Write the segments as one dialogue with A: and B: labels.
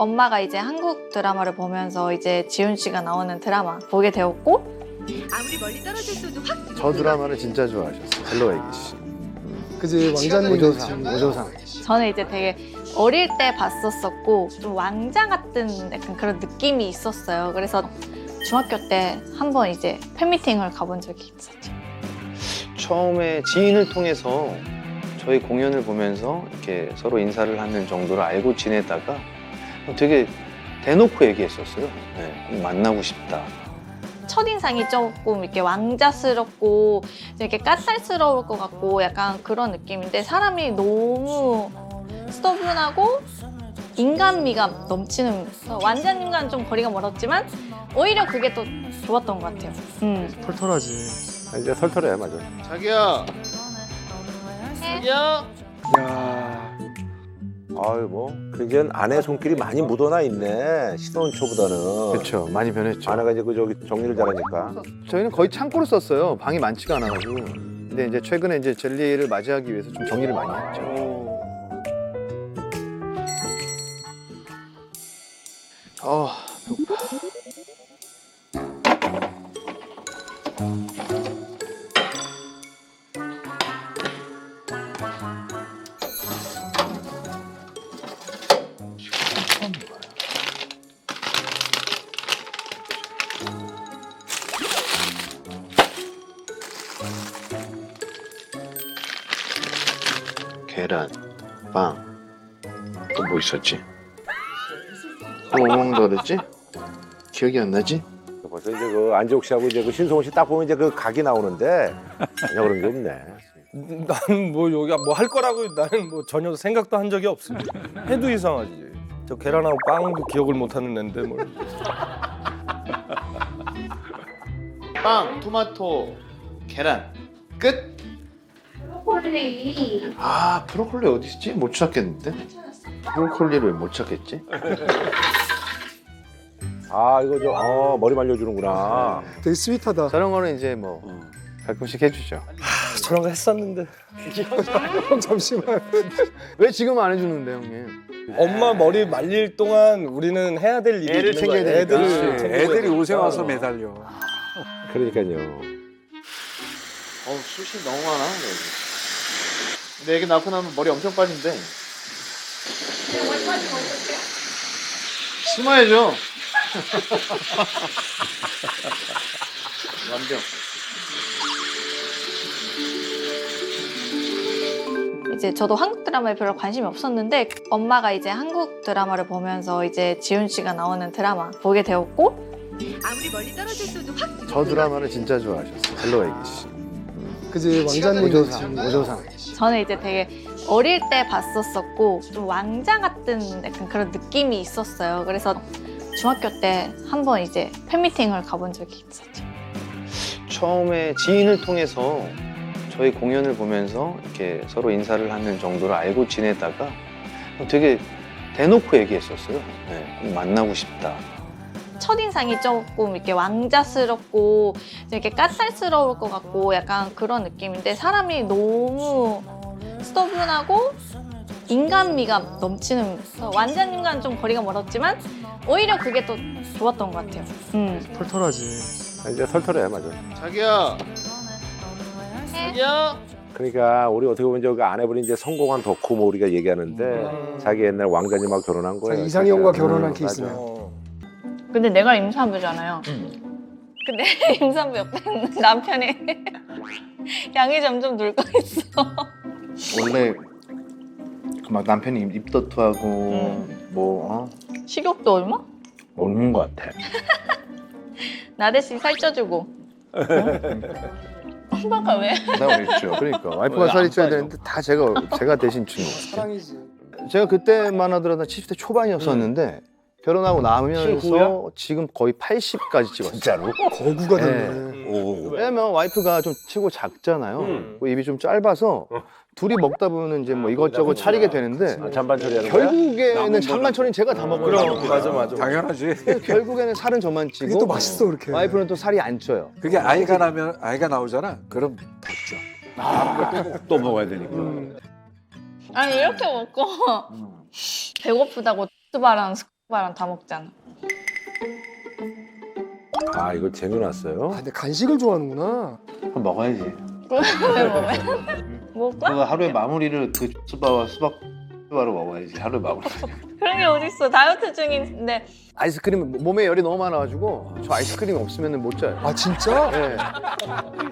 A: 엄마가 이제 한국 드라마를 보면서 이제 지훈 씨가 나오는 드라마 보게 되었고,
B: 아무리 멀리 떨어져 있어도 확.
C: 저 드라마를 진짜 좋아하셨어요. 헬로 애기 씨.
D: 그지 왕자님
C: 오조상.
A: 저는 이제 되게 어릴 때 봤었었고 좀 왕자 같은 약간 그런 느낌이 있었어요. 그래서 중학교 때 한번 이제 팬미팅을 가본 적이 있었죠.
E: 처음에 지인을 통해서 저희 공연을 보면서 이렇게 서로 인사를 하는 정도로 알고 지내다가 되게 대놓고 얘기했었어요. 네, 만나고 싶다.
A: 첫인상이 조금 이렇게 왕자스럽고 이렇게 까탈스러울 것 같고 약간 그런 느낌인데 사람이 너무 스터분하고 인간미가 넘치는, 완자님과는 좀 거리가 멀었지만 오히려 그게 또 좋았던 것 같아요.
D: 털털하지.
C: 이제 털털해, 맞아.
F: 자기야. 자기야.
D: 야
C: 아유, 뭐. 이제 아내 손길이 많이 묻어나 있네. 신혼 초보다는.
F: 그렇죠. 많이 변했죠.
C: 아내가 이제 그 저기 정리를 잘하니까.
F: 저희는 거의 창고를 썼어요. 방이 많지가 않아가지고. 근데 이제 최근에 이제 젤리를 맞이하기 위해서 좀 정리를 많이 했죠. 배고파.
E: 계란, 빵, 또 뭐 있었지?
F: 또 뭐 먹는다 그랬지? 기억이 안 나지?
C: 벌써 이제 그 안재욱 씨하고 이제 그 신성훈 씨 딱 보면 이제 그 각이 나오는데 전혀 그런 게 없네.
G: 나는 뭐 여기 뭐 할 거라고 나는 뭐 전혀 생각도 한 적이 없습니다. 해도 이상하지. 저 계란하고 빵도 기억을 못 하는 애인데 뭘.
F: 빵, 토마토, 계란. 끝?
A: 브로콜리.
F: 아, 브로콜리 어디 있지? 못 찾겠는데? 브로콜리를 왜 못 찾겠지?
C: 아, 이거 머리 말려주는구나.
D: 되게 스윗하다.
F: 저런 거는 이제 뭐 가끔씩 해주죠.
G: 저런 거 했었는데.
D: 형 잠시만.
F: 왜 지금 안 해주는데 형님?
G: 엄마 머리 말릴 동안 우리는 해야 될 일이
F: 애를
G: 있는
F: 챙겨야
G: 거야.
F: 되니까.
G: 애들을 챙겨야
H: 애들이
G: 되니까.
H: 옷에 와서 매달려.
C: 그러니까요.
F: 숱이 너무 많아. 근데 애기 낳고 나면 머리 엄청 빠진대.
A: 머리 빠지면 어떡해?
F: 심어야죠. 완벽.
A: 이제 저도 한국 드라마에 별로 관심이 없었는데 엄마가 이제 한국 드라마를 보면서 이제 지훈 씨가 나오는 드라마 보게 되었고,
B: 아무리 멀리 떨어져 있어도 확.
F: 저 드라마를 진짜 좋아하셨어요. 헬로 애기 씨.
D: 그지 왕자님
F: 오조상.
A: 저는 이제 되게 어릴 때 봤었었고 좀 왕자 같은 약간 그런 느낌이 있었어요. 그래서 중학교 때 한번 이제 팬미팅을 가본 적이 있었죠.
E: 처음에 지인을 통해서 저희 공연을 보면서 이렇게 서로 인사를 하는 정도로 알고 지내다가 되게 대놓고 얘기했었어요. 네, 만나고 싶다.
A: 첫인상이 조금 이렇게 왕자스럽고 이렇게 까탈스러울 것 같고 약간 그런 느낌인데 사람이 너무 스터분하고 인간미가 넘치는, 완자님과는 좀 거리가 멀었지만 오히려 그게 또 좋았던 것 같아요.
D: 털털하지.
C: 이제 털털해, 맞아.
F: 자기야. 자기야.
C: 그러니까 우리 어떻게 보면 저기 아내분이 이제 성공한 덕후 뭐 우리가 얘기하는데 자기 옛날 왕자님하고 결혼한 거예요.
D: 이상형과
C: 진짜.
D: 결혼한
C: 맞아.
D: 케이스네요.
G: 어.
A: 근데 내가 임산부잖아요. 근데 임산부 옆에 있는 남편이 양이 점점 늘고 있어.
F: 원래 막 남편이 입덧하고 뭐
A: 식욕도 얼마?
F: 먹는 것 같아.
A: 나 대신 살쪄주고. 엄마가 왜?
F: 내가 그랬죠. 그러니까 와이프가 살이 쪄야 되는데 다 제가 대신 준 것 같아요.
D: 사랑이지.
F: 제가 그때만 하더라도 70대 초반이었었는데 결혼하고 나면서 지금 거의 80까지 찍었어요.
C: 진짜로?
D: 거구가
F: 네.
D: 됐네.
C: 오.
F: 왜냐면 와이프가 좀 치고 작잖아요. 그 입이 좀 짧아서 둘이 먹다 보면 이제 뭐 이것저것 차리게 되는데
C: 아, 잔반 처리하는 거야?
F: 결국에는 잔반 처리는 제가 다 먹어요.
G: 그럼 맞아.
H: 당연하지.
F: 결국에는 살은 저만 찌고
D: 그게 또 맛있어 그렇게.
F: 와이프는 또 살이 안 쪄요.
H: 그게 아이가 나오잖아. 그럼 더 쪄. 또 먹어야 되니까.
A: 아니 이렇게 먹고 배고프다고 X바라는 오빠랑 다 먹잖아.
C: 아 이거 쟁여놨어요?
D: 아, 근데 간식을 좋아하는구나.
E: 그럼 먹어야지.
A: 왜 먹어? 먹을까?
E: 그거 하루의 마무리를 그 수박과 수박바로 먹어야지. 하루의 마무리.
A: 그런 게 어딨어. 다이어트 중인데.
F: 아이스크림 몸에 열이 너무 많아가지고 저 아이스크림이 없으면 못 자요.
D: 아, 진짜?
F: 네.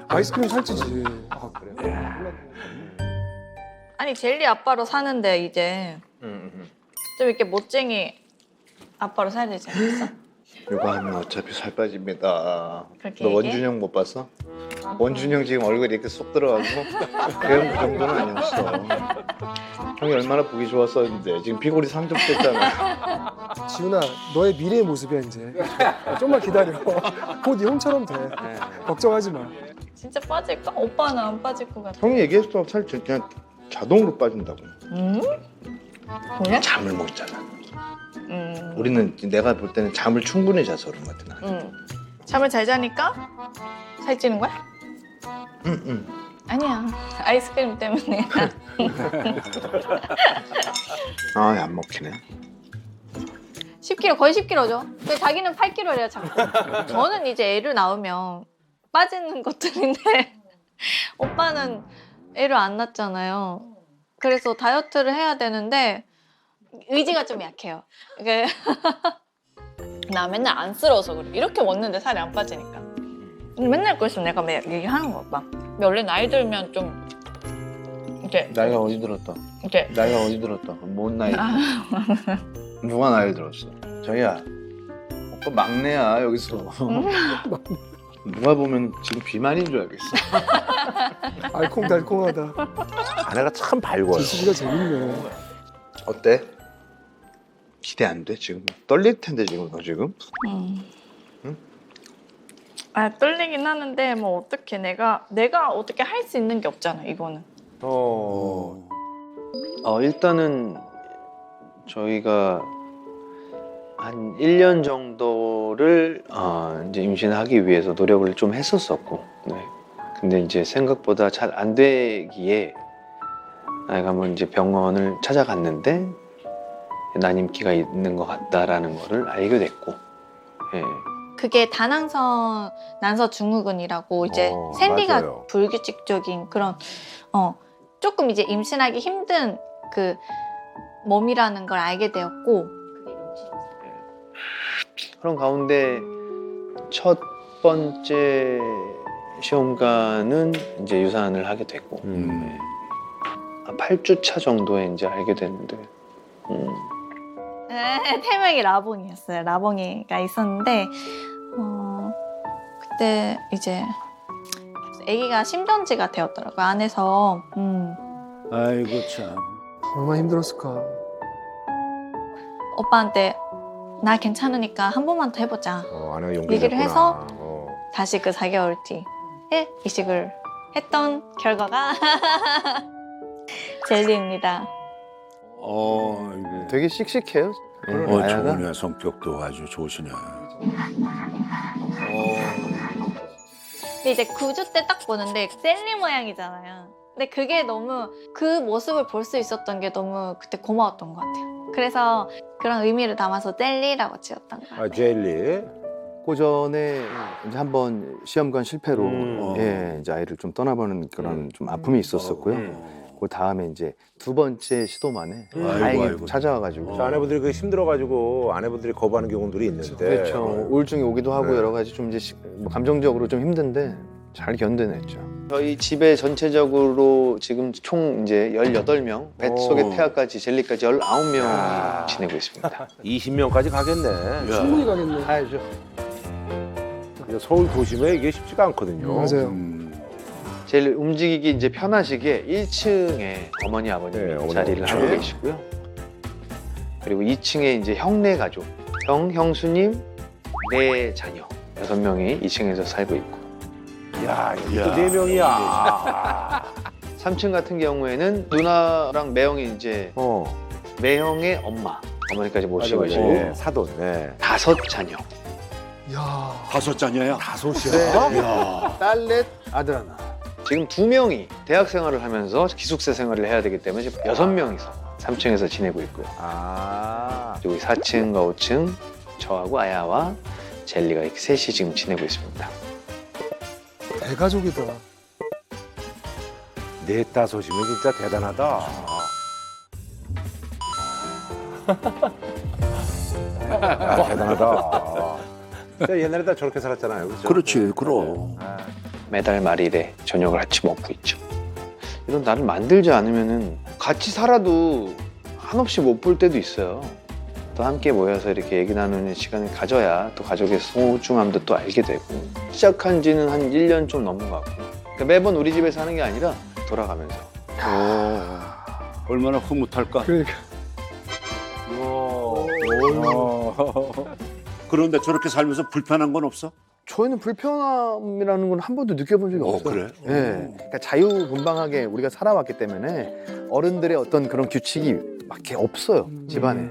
D: 아이스크림 살찌지. 아,
F: 그래요?
A: 아니 젤리 아빠로 사는데 이제 좀 이렇게 멋쟁이 아빠로 살야 되지 않겠어?
E: 이거 하면 어차피 살 빠집니다.
A: 그렇게
E: 너
A: 얘기해?
E: 원준형 못 봤어? 원준형 지금 얼굴이 이렇게 쏙 들어가고 그런 그 정도는 아니었어. 형이 얼마나 보기 좋았었는데 지금 피골이 3점 됐잖아.
D: 지훈아, 너의 미래의 모습이야, 이제. 좀만 기다려. 곧 이 형처럼 돼. 걱정하지 마.
A: 진짜 빠질까? 오빠는 안 빠질 것 같아.
E: 형이 얘기했어. 살 그냥 자동으로 빠진다고.
A: 그래?
E: 잠을 못 자나. 우리는 내가 볼 때는 잠을 충분히 자서 그런 것 같아.
A: 잠을 잘 자니까 살찌는 거야?
E: 응.
A: 아니야. 아이스크림 때문에.
E: 아, 안 먹히네.
A: 10kg, 거의 10kg죠. 근데 자기는 8kg래요, 자꾸. 저는 이제 애를 낳으면 빠지는 것들인데 오빠는 애를 안 낳았잖아요. 그래서 다이어트를 해야 되는데 의지가 좀 약해요. 이게 나 맨날 안쓰러워서 그래. 이렇게 먹는데 살이 안 빠지니까. 맨날 그랬으면 내가 매 얘기하는 거 오빠. 근데 원래 나이 들면 좀 이렇게
E: 나이가 어디 들었다?
A: 이렇게
E: 나이가 어디 들었다? 뭔 나이? 누가 나이 들었어? 저희야, 오빠 막내야 여기서. 누가 보면 지금 비만인 줄 알겠어.
D: 알콩달콩하다.
C: 아내가 참 밝아요.
D: 지수기가 재밌네.
E: 어때? 기대 안 돼 지금? 떨릴 텐데 지금 너 지금? 응?
A: 아 떨리긴 하는데 뭐 어떻게 내가 어떻게 할 수 있는 게 없잖아 이거는.
E: 일단은 저희가 한 1년 정도를 이제 임신하기 위해서 노력을 좀 했었었고, 네. 근데 이제 생각보다 잘 안 되기에 나이가 뭐 이제 병원을 찾아갔는데 난임기가 있는 것 같다라는 거를 알게 됐고, 예.
A: 그게 다낭성 난서 증후군이라고 이제 생리가
C: 맞아요.
A: 불규칙적인 그런 조금 이제 임신하기 힘든 그 몸이라는 걸 알게 되었고.
E: 그런 가운데 첫 번째 시험관은 이제 유산을 하게 됐고, 네. 한 8주 차 정도에 이제 알게 됐는데,
A: 태명이 라봉이었어요. 라봉이가 있었는데 그때 이제 아기가 심전지가 되었더라고요. 안에서.
H: 아이고 참.
D: 얼마나 힘들었을까.
A: 오빠한테 나 괜찮으니까 한 번만 더 해보자.
C: 아내가 용기
A: 얘기를
C: 냈구나.
A: 해서 다시 그 4개월 뒤에 이식을 했던 결과가 젤리입니다.
H: 이게.
F: 되게 씩씩해요. 아야가.
H: 좋으네. 성격도 아주 좋으시네.
A: 근데 이제 9주 때 딱 보는데 젤리 모양이잖아요. 근데 그게 너무 그 모습을 볼 수 있었던 게 너무 그때 고마웠던 것 같아요. 그래서 그런 의미를 담아서 젤리라고 지었던 것 같아요.
C: 젤리.
F: 그 전에 이제 한번 시험관 실패로
C: 예,
F: 이제 아이를 좀 떠나보는 그런 좀 아픔이 있었었고요. 그 다음에 이제 두 번째 시도 만에 다행히 찾아와가지고.
C: 아내분들이 그 힘들어가지고 아내분들이 거부하는 경우들이 있는데.
F: 그렇죠. 우울증이 오기도 하고
C: 네.
F: 여러 가지 좀 이제 뭐 감정적으로 좀 힘든데 잘 견뎌냈죠. 저희 집에 전체적으로 지금 총 이제 18명, 뱃속의 태아까지 젤리까지 19명이 지내고 있습니다.
C: 20명까지 가겠네.
D: 충분히 가겠네.
F: 가야죠.
C: 서울 도심에 이게 쉽지가 않거든요.
D: 맞아요.
E: 제일 움직이기 이제 편하시게 1층에 어머니 아버님이
C: 네, 어머니,
E: 자리를
C: 아버님.
E: 하고 계시고요. 그리고 2층에 이제 형네 가족, 형, 형수님, 네 자녀 6명이 2층에서 살고 있고,
C: 야, 이거 4명이야.
E: 3층 같은 경우에는 누나랑 매형이 이제 매형의 어머니까지 모시고
C: 맞아,
E: 계시고
C: 맞아. 사돈. 네.
E: 5 자녀.
D: 이야.
H: 5자녀야?
C: 5이야.
H: 야.
F: 딸 넷, 아들 하나.
E: 지금 2명이 대학 생활을 하면서 기숙사 생활을 해야 되기 때문에 지금 6명이서 3층에서 지내고 있고요.
C: 아.
E: 그리고 4층과 5층 저하고 아야와 젤리가 이렇게 셋이 지금 지내고 있습니다.
D: 대가족이다.
C: 넷 다섯이면 진짜 대단하다. 야, 대단하다. 진짜 옛날에 다 저렇게 살았잖아요. 그렇죠?
H: 그렇지, 그럼.
E: 매달 말일에 저녁을 같이 먹고 있죠. 이런 날을 만들지 않으면은 같이 살아도 한없이 못 볼 때도 있어요. 또 함께 모여서 이렇게 얘기 나누는 시간을 가져야 또 가족의 소중함도 또 알게 되고 시작한 지는 한 1년 좀 넘은 것 같고 그러니까 매번 우리 집에서 하는 게 아니라 돌아가면서
H: 얼마나 흐뭇할까.
D: 그러니까.
H: 그런데 저렇게 살면서 불편한 건 없어?
E: 저희는 불편함이라는 건 한 번도 느껴본 적이 없어요.
H: 그래?
E: 예. 그러니까 자유분방하게 우리가 살아왔기 때문에 어른들의 어떤 그런 규칙이 막 이렇게 없어요 집안에.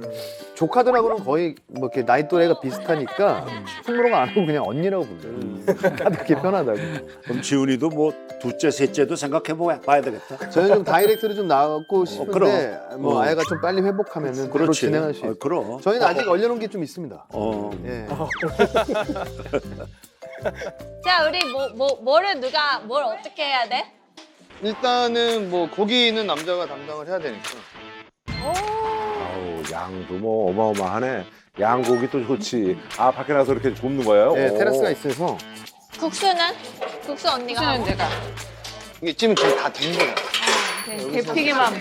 E: 조카들하고는 거의 뭐 이렇게 나이 또래가 비슷하니까 숙모가 안 하고 그냥 언니라고 불러요. 다들 그게 편하다고.
H: 그럼 지훈이도 뭐 둘째, 셋째도 생각해 봐야 되겠다.
E: 저는 좀 다이렉트로 좀 나가고 싶은데
H: 그럼.
E: 뭐 아이가 좀 빨리 회복하면은 바로
H: 그렇지.
E: 진행할 수 있어요.
H: 그럼.
E: 저희는 아직 얼려놓은 게 좀 있습니다.
H: 네.
E: 예.
A: 자, 우리 뭐를 누가 뭘 어떻게 해야 돼?
E: 일단은 뭐 고기는 남자가 담당을 해야 되니까.
C: 아우, 양도 뭐 어마어마하네. 양고기 또 좋지. 아, 밖에 나서 이렇게 굽는 거예요?
E: 네,
C: 오.
E: 테라스가 있어서
A: 국수는? 국수 언니가 하고.
E: 이게 찜은 지금 다 된 거예요.
A: 대피기만.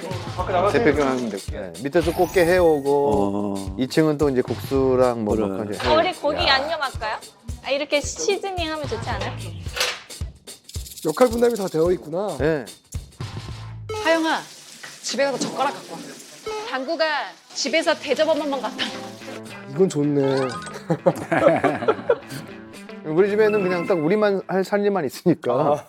E: 대표경 하는데 밑에서 꽃게 해오고 2층은 또 이제 국수랑 뭐
H: 그래.
E: 막 이제
A: 우리 고기 양념 할까요? 아, 이렇게 시즈닝 하면 좋지 않아요?
D: 역할 분담이 다 되어 있구나.
E: 네.
I: 하영아, 집에 가서 젓가락 갖고 와. 당구가 집에서 대접 한 번만 갔다.
D: 이건 좋네.
E: 우리 집에는 그냥 딱 우리만 할 살림만 있으니까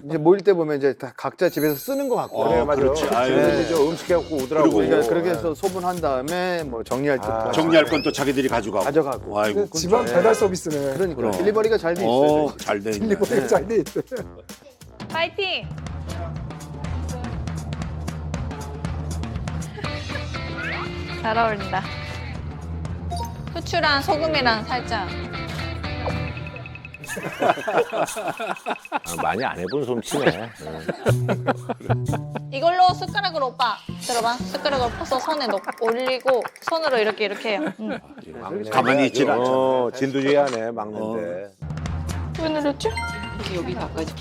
E: 이제 모일 때 보면 이제 다 각자 집에서 쓰는 거 같고
C: 그래, 맞아.
H: 그렇지. 아유.
C: 근데 저 음식 해갖고 오더라고.
H: 그리고
E: 그러니까 그렇게 해서 소분한 다음에 뭐 정리할 때
H: 정리할 건 또 자기들이 가져가고.
E: 가져가고.
H: 아이고.
D: 집안 배달 서비스네.
E: 그러니까
H: 그럼.
E: 딜리버리가 잘 돼 있어요.
H: 잘 돼 있네.
D: 딜리버리가 잘돼 있대.
A: 파이팅! 잘 어울린다. 후추랑 소금이랑 살짝.
C: 아, 많이 안 해본 솜씨네.
A: 이걸로 숟가락으로 오빠 들어봐. 숟가락으로 퍼서 손에 올리고 손으로 이렇게 해요. 응.
H: 가만히 있질 않잖아.
C: 진두지휘하네, 막는데.
A: 왜 누르지?
I: 여기 닦아줘.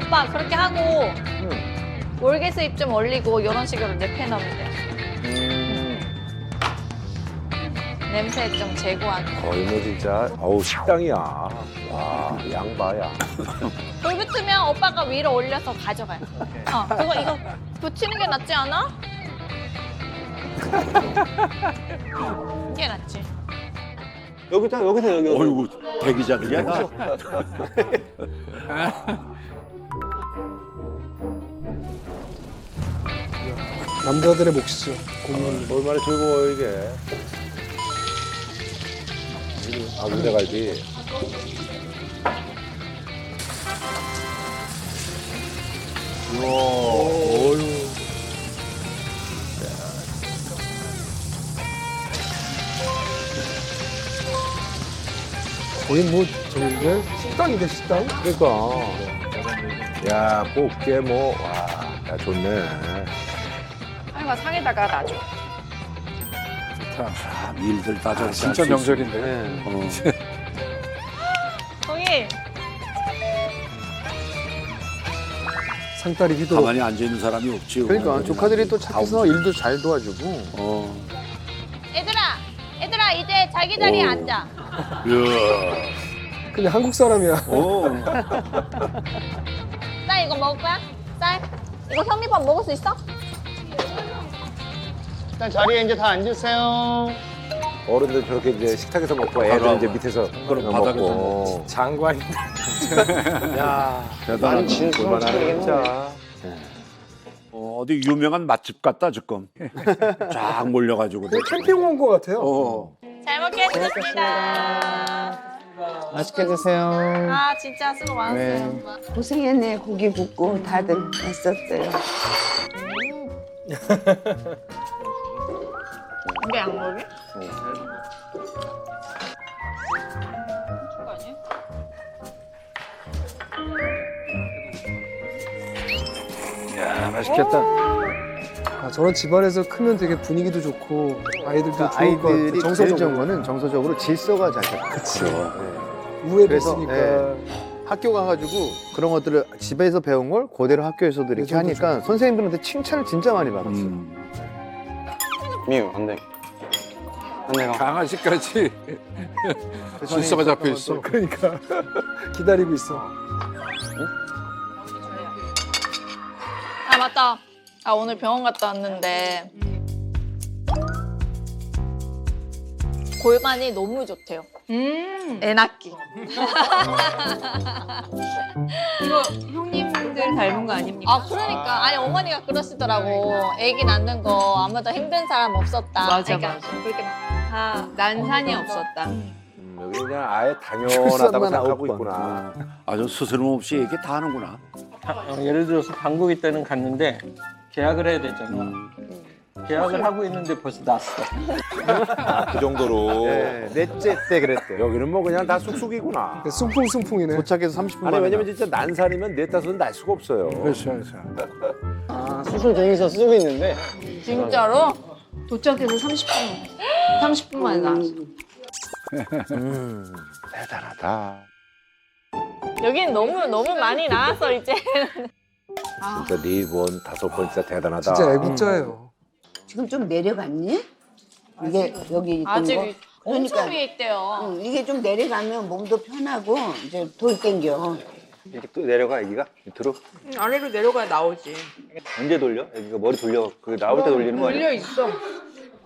A: 오빠 그렇게 하고 월계수잎 좀 올리고 이런 식으로 랩해 넣으면 돼. 냄새 좀 제거하고.
C: 거의 뭐 진짜, 어우, 식당이야. 와, 양봐야.
A: 불 붙으면 오빠가 위로 올려서 가져가요. 이거 붙이는 게 낫지 않아? 이게 낫지.
E: 여기.
H: 어이구, 대기자들이야. 나.
D: 남자들의 몫이죠. 고민.
C: 얼마나 즐거워요, 이게. 아, 문제갈비.
D: 거의 뭐 저긴데 식당인데 식당?
C: 그러니까. 야, 꽃게 뭐, 와, 야, 좋네.
I: 하영아 상에다가 놔줘.
H: 자, 일들 다 저렇게
D: 진짜
H: 할수 있어.
D: 명절인데.
A: 동희
D: 상다리 휘도록.
H: 가만히 앉아 있는 사람이 없지.
E: 그러니까 조카들이 또 착해서 일도 잘 도와주고.
A: 얘들아 이제 자기 자리에 앉아.
H: 이야.
D: 그냥 한국 사람이야.
A: 쌀 이거 먹을 거야? 쌀? 이거 현미밥 먹을 수 있어?
E: 일단 자리에 이제 다 앉으세요.
C: 어른들 저렇게 이제 식탁에서 먹고 애들 이제 밑에서
H: 그럼
C: 먹고.
H: 바닥에서
G: 장관인데.
C: 야,
H: 대단한
C: 볼만하네, 진짜.
H: 어디 유명한 맛집 같다 지금. 쫙 몰려가지고.
D: 그냥 캠핑 온 것 같아요.
A: 잘 먹겠습니다.
E: 맛있게 드세요.
A: 아 진짜 수고 많았어요.
E: 네.
A: 오빠.
J: 고생했네. 고기 굽고 다들 애썼어요.
A: 이게 양고기?
H: 야, 맛있겠다.
D: 아, 저런 집안에서 크면 되게 분위기도 좋고 아이들도
E: 그러니까
D: 좋을 것 같아.
E: 아이들이 제일 좋은
D: 정서적으로.
E: 거는 정서적으로 질서가 잘 잡혀.
D: 그치.
E: 네.
D: 우애도
E: 그래서,
D: 있으니까.
E: 학교 가가지고 그런 것들을 집에서 배운 걸 그대로 학교에서도 이렇게
D: 예전도
E: 하니까 선생님들한테 칭찬을 진짜 많이 받았어.
F: 미유 안 돼.
H: 강아지까지 질서가 잡혀 있어.
D: 그러니까 기다리고 있어.
A: 아 맞다. 아 오늘 병원 갔다 왔는데 골반이 너무 좋대요. 애 낳기.
B: 이거 형님들 닮은 거 아닙니까?
A: 아 그러니까 아니 어머니가 그러시더라고. 애기 낳는 거 아무도 힘든 사람 없었다.
B: 맞아,
A: 그러니까
B: 맞아.
A: 그렇게 다
B: 난산이 없었다.
C: 여기 그냥 아예 당연하다고 생각하고
E: 9번.
C: 있구나.
K: 아주 스스럼 없이 이렇게 다 하는구나.
L: 예를 들어서 방국이 때는 갔는데 계약을 해야 되잖아. 계약을 하고 있는데 벌써 났어.
C: 그 정도로.
E: 네, 넷째 때 그랬대.
C: 여기는 뭐 그냥 다 쑥쑥이구나.
D: 숭풍숭풍이네.
E: 도착해서 30분
C: 아니
E: 만에
C: 왜냐면 진짜 난살이면 넷 다섯은 날 수가 없어요.
H: 그렇죠, 그렇죠.
E: 수술 동의서 쓰고 있는데
A: 진짜로?
B: 도착해서 30분 만에 나왔어.
C: 대단하다.
A: 여긴 너무 많이 나왔어 이제.
C: 진짜 4번, 5번 진짜 대단하다.
D: 진짜 애국자예요.
J: 지금 좀 내려갔니? 이게 여기 있던
A: 아직
J: 거?
A: 엄청
J: 그러니까.
A: 위에 있대요.
J: 응, 이게 좀 내려가면 몸도 편하고 이제 돌 땡겨.
E: 이렇게 또 내려가 애기가 밑으로.
B: 아래로 내려가야 나오지.
E: 언제 돌려? 애기가 머리 돌려. 그 나올 때 돌리는 거 아니야?
B: 돌려 있어.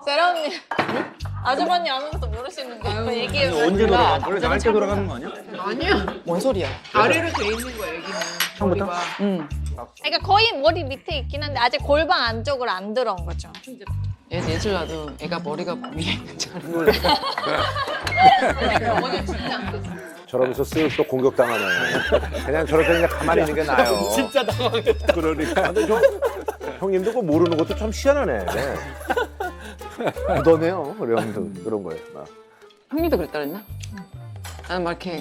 A: 세라 언니, 아주머니 아무것도 모르시는데 이거 얘기해.
L: 언제 돌아가? 원래 나갈 때 돌아가는 거 아니야?
B: 아니야.
I: 뭔 소리야?
B: 아래로 돼 있는 거야 여기는. 처음부터?
I: 응.
A: 그러니까 거의 머리 밑에 있긴 한데 아직 골반 안쪽으로 안 들어온 거죠.
I: 얘 예술 나도 애가 머리가 위에 있잖아.
C: 저러면서 쓱 또 공격당하네. 그냥 저렇게 그냥 가만히 있는 게 나아요.
G: 진짜 당황했다.
C: 그러니까. 근데 형님도 그거 모르는 것도 참 희한하네.
E: 묻어내요. 형도 그런 거예요. 막.
I: 형님도 그랬다 그랬나? 나는 막 이렇게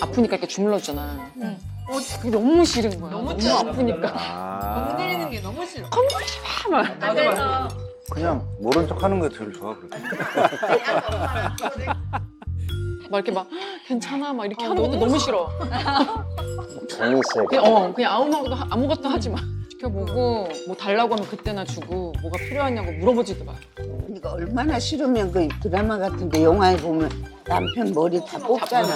I: 아프니까 이렇게 주물렀잖아. 그게 너무 싫은 거야. 너무 아프니까.
C: 아.
B: 건드리는 게 너무 싫어.
A: 그래서
E: 그냥 모른 척 하는 거 제일 좋아. 그래.
I: 막 이렇게 막 괜찮아 막 이렇게 하는 것도 너무 싫어.
E: 재밌어요.
I: 그냥 아무것도 하지 마. 지켜보고 뭐 달라고 하면 그때나 주고 뭐가 필요하냐고 물어보지도 마.
J: 그러니까 얼마나 싫으면 그 드라마 같은데 영화에 보면 남편 머리 다 뽑잖아.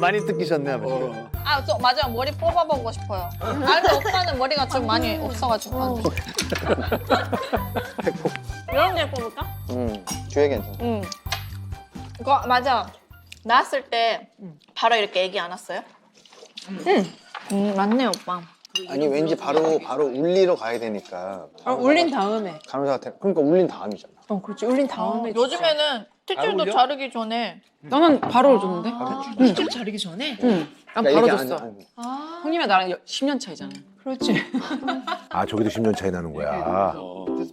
E: 많이 뜯기셨네 아버지.
A: 저 맞아요. 머리 뽑아보고 싶어요. 알고 오빠는 머리가 좀 많이 없어가지고. 이런 데 뽑을까?
E: 주에 괜찮아.
A: 그거 맞아. 낳았을 때 바로 이렇게 애기 안았어요? 맞네 오빠.
E: 아니 왠지 바로 울리러 가야 되니까.
B: 울린 다음에.
E: 간호사한테 그러니까 울린 다음이잖아.
B: 그렇지. 울린 다음에.
A: 요즘에는 탯줄도 자르기 전에
I: 나는 바로 줬는데?
B: 핏줄 자르기 전에.
I: 응. 난
E: 그러니까
I: 바로
E: 이렇게
I: 줬어.
B: 아,
I: 형님이랑 나랑 10년 차이잖아.
B: 그렇지.
C: 아 저기도 10년 차이 나는 거야.
I: 우리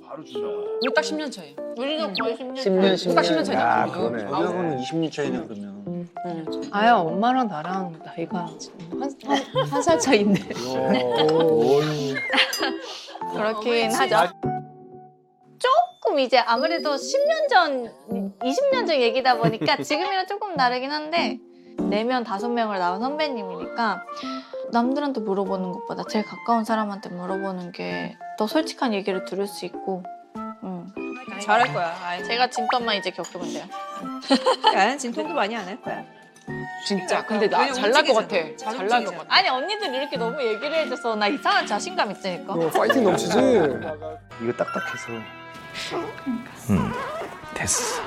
I: 딱 10년 차이.
A: 우리도 거의 10년.
E: 10년
I: 딱 10년 차이
C: 야,
I: 나.
C: 그러네.
L: 우리하고는 20년 차이네 그러면.
B: 아야 엄마랑 나랑 나이가 한 살 차이인데.
A: 그렇긴 하죠. 조금 이제 아무래도 10년 전, 20년 전 얘기다 보니까 지금이랑 조금 다르긴 한데 4명, 5명을 낳은 선배님이니까 남들한테 물어보는 것보다 제일 가까운 사람한테 물어보는 게 더 솔직한 얘기를 들을 수 있고
B: 잘할 거야.
A: 제가 진땀만 이제 겪으면 돼요.
B: 나는 진통도 많이 안 할 거야.
I: 진짜. 근데 나 잘 날 것 같아. 잘 날 것 같아.
A: 아니 언니들 이렇게 너무 얘기를 해줘서 나 이상한 자신감 있으니까.
D: 파이팅 넘치지?
E: 이거 딱딱해서.
K: 됐어.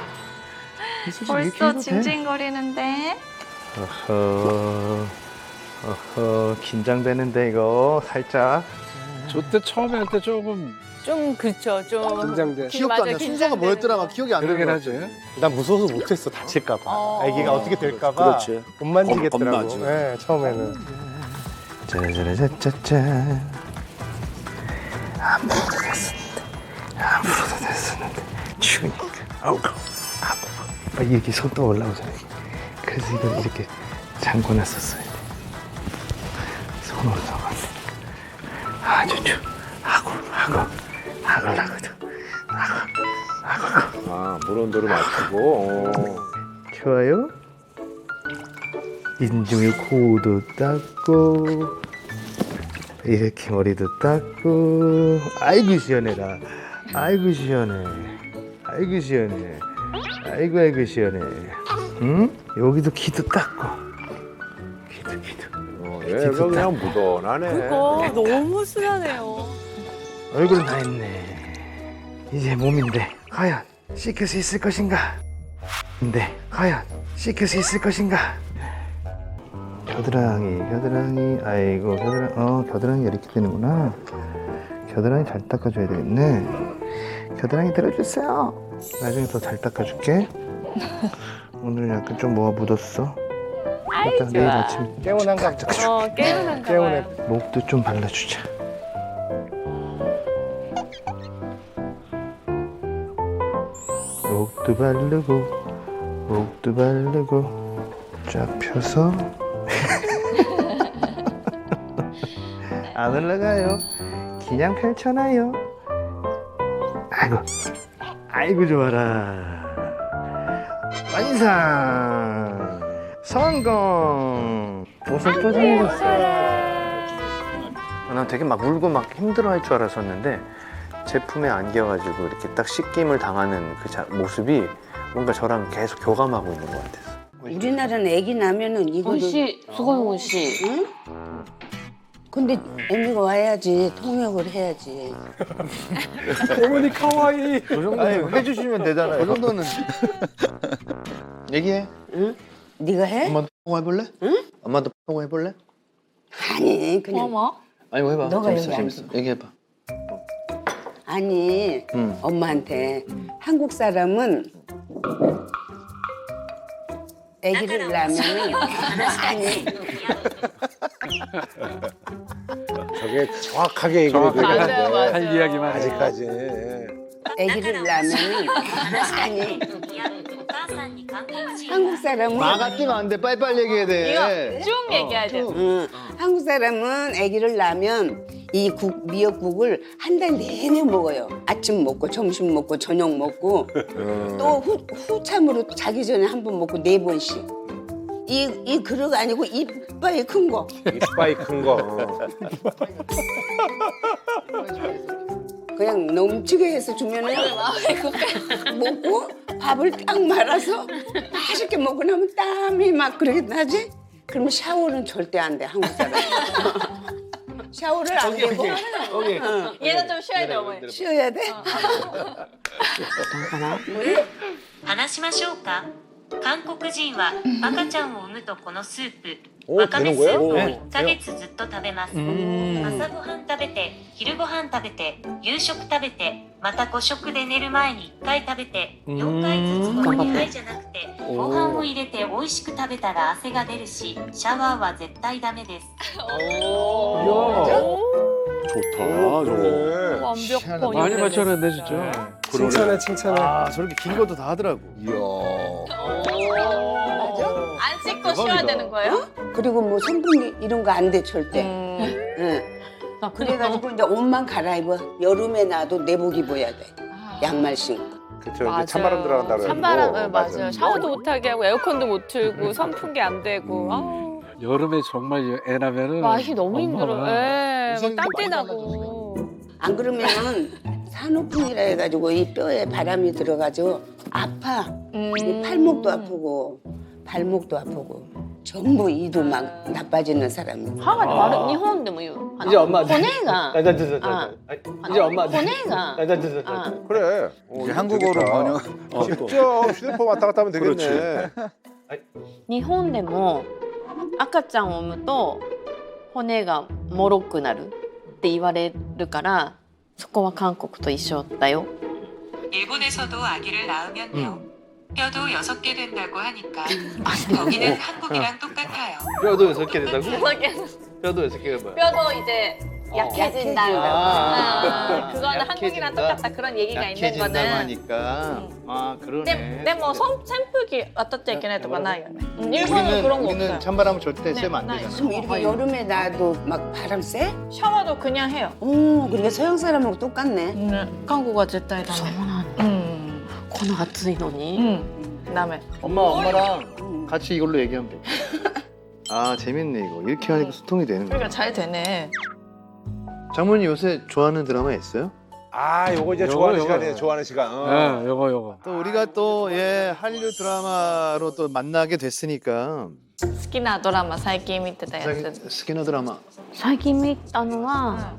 A: 벌써 징징거리는데.
E: 어허, 긴장되는데 이거 살짝.
H: 저때 처음에 할 때 조금
B: 좀 그렇죠. 좀
D: 긴장돼.
B: 기억도 안 나. 순서가 뭐였더라 막
F: 기억이 안
H: 그러긴 하지.
G: 난 무서워서 못했어. 다칠까봐. 아기가 어떻게 될까봐.
C: 그렇지.
G: 못 만지겠더라고.
C: 겁나지.
G: 네, 처음에는.
E: 짜자자자자. 아무도 됐었는데 추우니까 아우 이렇게 손도 올라오잖아요. 그래서 이걸 이렇게 잠궈놨었어요. 손 올라가서 아주 하글하거든.
C: 아, 물 온도를 맞추고.
E: 좋아요. 인중에 코도 닦고 이렇게 머리도 닦고 아이고 시원해라. 아이고 시원해. 아이고 시원해. 아이고 시원해. 응? 여기도 귀도 닦고 귀도
C: 얘가 그냥 무던하네.
B: 그거 너무 순하네요.
E: 얼굴은 다 했네. 이제 몸인데 과연 씻길 수 있을 것인가? 근데 과연 씻길 수 있을 것인가? 겨드랑이 아이고 겨드랑이 이렇게 되는구나. 겨드랑이 잘 닦아줘야 되겠네. 겨드랑이 들어주세요. 나중에 더 잘 닦아줄게. 오늘 약간 좀 뭐가 묻었어. 일단 내일 아침
G: 깨운한가 보다.
B: 깨운한가
G: 깨운해.
B: 봐요.
E: 목도 좀 발라주자. 목도 바르고 쫙 펴서 안 올라가요. 그냥 펼쳐놔요. 아이고 좋아라. 완성. 성공. 보송보송해졌어. 난 되게 막 울고 막 힘들어할 줄 알았었는데 제품에 안겨가지고 이렇게 딱 씻김을 당하는 그 모습이 뭔가 저랑 계속 교감하고 있는 것 같아서.
J: 우리나라는 애기 나면은 이거를
I: 수건훈 씨.
J: 응? 근데 애미가 와야지 통역을 해야지.
G: 어머니 카와이.
E: 그 정도는 해주시면 되잖아요. 그 정도는.
F: 얘기해.
J: 응? 네가 해?
F: 엄마도 통화해볼래?
J: 응?
F: 엄마도 통화해볼래?
J: 아니 그냥
A: 어머.
F: 아니 뭐 해봐.
J: 너가
F: 재밌어
J: 얘기 안
F: 재밌어. 얘기해봐.
J: 아니 엄마한테 한국 사람은 아기를 낳으면은 아니
C: 저게 정확하게 얘기를 해주는데
B: 맞아요.
H: 할 이야기만 해.
C: 아직까지.
J: 아기를 낳으면은 아니 한국 사람은
F: 같으면 안 돼. 빨리빨리 얘기해야 돼.
B: 쭉 얘기해야 돼요.
J: 한국 사람은 아기를 낳으면 이 미역국을 한 달 내내 먹어요. 아침 먹고 점심 먹고 저녁 먹고 또 후참으로 자기 전에 한 번 먹고 4번씩. 이 그릇 아니고 이빨이 큰 거.
C: 이빠이 큰 거.
J: 그냥 넘치게 해서 주면은 먹고 밥을 딱 말아서 맛있게 먹고 나면 땀이 막 그렇게 나지? 그러면 샤워는 절대 안 돼, 한국 사람. 샤워를 안 되고
A: 얘는 좀 쉬어야 돼, 어머니.
J: 쉬어야 돼?
M: 話しましょうか。韓国人は赤ちゃんを産むとこのスープ、
C: 오,
M: わかめ
C: 되는
M: スー
C: 거야?
M: プを
C: 어.
M: 1ヶ月ずっと食べます。朝ごはん食べて、昼ごはん食べて、夕食食べて、また5食で寝る前に1回食べて、4回ずつこの2杯じゃなくて、ご飯を入れて美味しく食べたら汗が出るし、シャワーは絶対ダメです。
C: 좋다, 저거.
B: 완벽
H: 많이 맞춰놨네 진짜.
G: 칭찬해, 칭찬해.
F: 아 저렇게 긴 것도 다 하더라고.
A: 안 씻고 쉬어야 되는 거예요?
J: 그리고 뭐 선풍기 이런 거 안 돼 절대. 응. 그래가지고 이제 옷만 갈아입어. 여름에 나도 내복 입어야 돼. 양말 신고.
C: 그쵸, 이제 찬바람 들어간다 그래가지고.
B: 찬바람 맞아요. 샤워도 못하게 하고 에어컨도 못 틀고 선풍기 안 되고. 아우,
H: 여름에 정말 애 나면은
B: 맛이 너무 힘들어.
H: 엄마가
B: 예, 막 땀띠 나고.
J: 안 그러면은 산후풍이라 해가지고 이 뼈에 바람이 들어가지고 아파. 이 팔목도 아프고 발목도 아프고 전부 이도 막 나빠지는 사람이.
I: 하가 말은 일본でも言う.
L: 이제 엄마.
I: 고뇌가.
L: 이제 엄마.
I: 고뇌가.
C: 그래.
K: 이제 한국어로 번역.
C: 쉽죠. 휴대폰 왔다 갔다 하면 되겠네.
I: 日本でも赤ちゃんを産むと骨が脆くなるっ
N: って言われるからそこは韓国と一緒だよ。
M: 일본에서도 아기를 낳으면요. 뼈도 6개 된다고 하니까 거기는 한국이랑 똑같아요.
E: 뼈도 6개 된다고?
A: 여섯 개.
E: 뼈도 6개가 뭐야?
A: 뼈도 이제 약해진다.
E: 아,
A: 그거는 한국이랑
E: 약해진다?
A: 똑같다. 그런 얘기가 있는
E: 약해진다고
A: 거는.
E: 하니까 아 그러네.
A: 근데 뭐扇風機 왔다 있긴 해도 많아요. 일본은 그런 거
E: 우리는
A: 없어요.
E: 찬바람 절대
A: 네,
E: 쐬면 안
A: 많아요.
E: 되잖아.
J: 그럼 이렇게 여름에 나도 막 바람 쐬?
A: 샤워도 그냥 해요.
J: 오, 그러니까 서양 사람하고 똑같네.
A: 한국은 絶対ダメ.
N: そうなんだ。この暑いのに。
A: 다음에
E: 엄마랑 같이 이걸로 얘기하면 돼. 아 재밌네 이거. 이렇게 하니까 소통이 되는 거야.
A: 그러니까 잘 되네.
E: 장모님 요새 좋아하는 드라마 있어요?
C: 아, 요거 이제 좋아하는 시간이에요. 좋아하는 시간.
H: 네, 요거.
E: 또 우리가 또 한류 드라마로 또 만나게 됐으니까
A: 好きなドラマ最近見てたやつ。
E: 好きなドラマ
N: 最近見たのは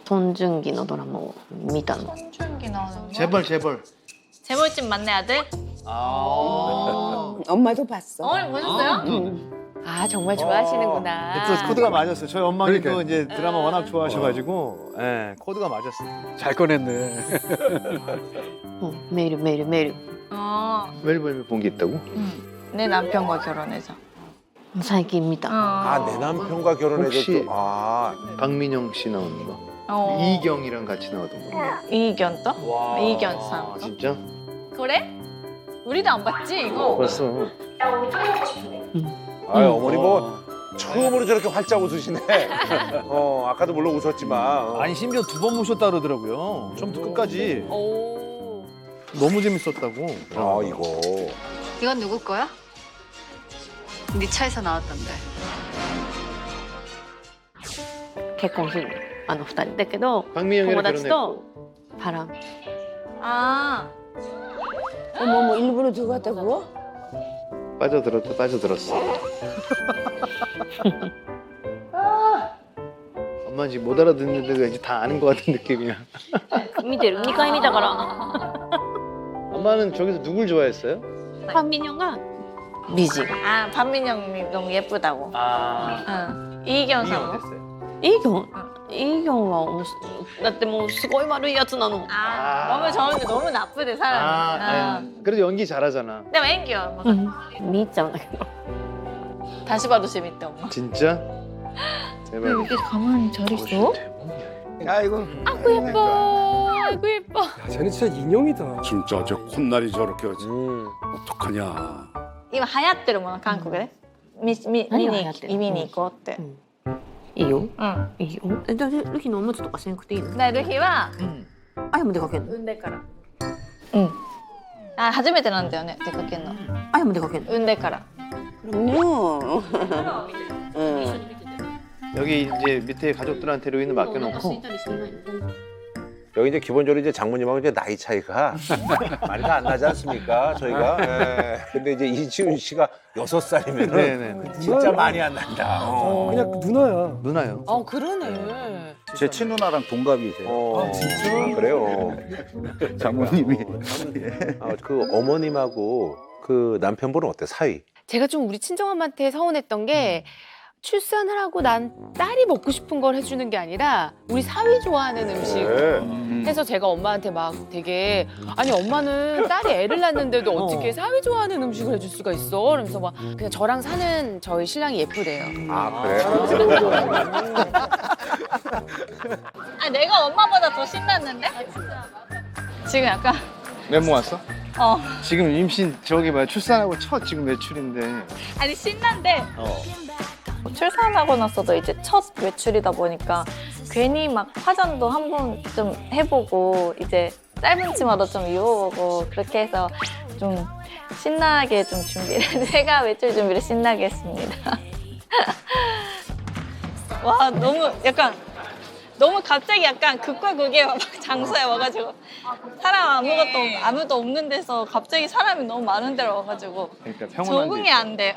N: ソン・ジュンギのドラマを見たの。
A: 춘기 나오는 거.
E: 재벌
A: 재벌집 만내 아들?
J: 엄마도 봤어.
A: 어머니 보셨어요?
B: 아 정말 좋아하시는구나.
E: 또 코드가 맞았어요. 저희 어머니 또 이제 드라마 워낙 좋아하셔가지고 코드가 맞았어요.
H: 잘 꺼냈네.
N: メールメールメール。
A: 어.
E: 매일매일 본 게 있다고?
A: 내 남편과 결혼해서.
N: 最近見た。
C: 아, 내 남편과 결혼해서
E: 혹시
C: 또 아,
E: 박민영 씨 나오는 거
A: 어.
E: 이경이랑 같이 나오던 거
A: 이견 또? 이견 상.
E: 아, 진짜?
A: 그래? 우리도 안 봤지 이거?
E: 벌써
C: 아유, 어머니 뭐 처음으로 저렇게 활짝 웃으시네. 아까도 물론 웃었지만.
E: 아니 심지어 2번 모셨다 그러더라고요. 처음부터 끝까지
A: 오.
E: 너무 재밌었다고.
C: 아, 이거.
O: 이건 누구 거야? 네 차에서 나왔던데.
N: 結婚する2人だけど
E: 박민영이랑
N: 友達と
E: 결혼했고
N: 바람.
A: 아.
J: 어머, 일부러 들어갔다고?
E: 빠져들었어. 엄마 지금 못 알아듣는데 이제 다 아는 것 같은 느낌이야.
N: 見てる2回見たから
E: 엄마는 저기서 누굴 좋아했어요?
N: 판민영가 미진.
A: 아 반민영이 너무 예쁘다고.
E: 아.
A: 응. 이견 상.
E: 됐어요.
N: 이경? 이경은だってもうすごい悪いやつなの.
A: 아, 너무 좋은데 너무 나쁘대 사람이.
E: 그래도 연기 잘하잖아.
A: 근데 앵겨.
N: 見入っちゃうんだけど.
A: 다시 봐도 재밌대 엄마.
E: 진짜? 제발.
A: 이렇게 가만히 잘 있어?
E: 아이고.
A: 아이고 예뻐. 아이고 예뻐.
D: 야, 쟤는 진짜 인형이다.
K: 진짜 저 콧날이 저렇게 어떡하냐.
A: 今流行ってるもの韓国で見に見に行こうって。
N: いいよ。
A: うん。
N: いいよ。じゃあルヒのおむつとかしなくていいの？
A: でルヒは
N: あやも出かけんの？
A: 産んでから。うん。あ初めてなんだよね出かけんの。
N: あやも出かけんの？
A: 産んでから。
J: 그럼요.
E: 여기 이제 밑에 가족들한테 로이는 맡겨놓고
C: 여기 이제 기본적으로 이제 장모님하고 이제 나이 차이가 많이 안 나지 않습니까? 저희가. 예. 근데 이제 이지훈 씨가 6살이면은
E: 네네.
C: 진짜 많이 안 난다.
D: 그냥 누나야.
E: 누나요.
B: 그러네.
K: 제 친누나랑 동갑이세요.
C: 아, 진짜? 그래요.
K: 장모님이.
C: 그 어머님하고 그 남편분은 어때? 사이?
B: 제가 좀 우리 친정엄마한테 서운했던 게 출산을 하고 난 딸이 먹고 싶은 걸 해주는 게 아니라 우리 사위 좋아하는 음식 해서 제가 엄마한테 막 되게 아니 엄마는 딸이 애를 낳는데도 어떻게 사위 좋아하는 음식을 해줄 수가 있어? 그러면서 막 그냥 저랑 사는 저희 신랑이 예쁘대요.
C: 아 그래?
A: 아 내가 엄마보다 더 신났는데? 지금 약간
E: 멘붕 왔어?
A: 어
E: 지금 임신 저기 뭐야 출산하고 첫 지금 외출인데.
A: 아니 신난데 출산하고 나서도 이제 첫 외출이다 보니까 괜히 막 화장도 한번 좀 해보고 이제 짧은 치마도 좀 입어보고 그렇게 해서 좀 신나게 좀 준비를 제가 외출 준비를 신나게 했습니다. 와 너무 약간 너무 갑자기 약간 극과 극의 막 장소에 와가지고 사람 아무도 없는 데서 갑자기 사람이 너무 많은 데로 와가지고
E: 그러니까 평온한
A: 적응이 안 돼.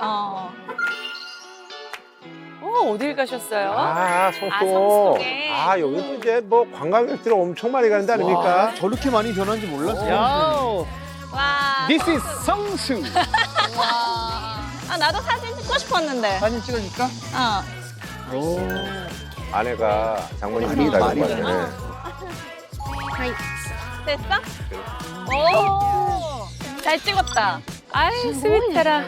B: 어딜 가셨어요?
C: 아 성소.
A: 아, 성수동에.
C: 아 여기도 이제 뭐 관광객들이 엄청 많이 가는 데 아닙니까?
E: 저렇게 많이 변한지 몰랐어요.
C: 야.
A: 와.
E: This is 성수.
A: 아 나도 사진 찍고 싶었는데.
E: 사진 찍어줄까?
A: 어.
C: 아내가 장모님 믿다는 거 같아.
A: 됐어? 오! 잘 찍었다.
B: 아유 스윗해라.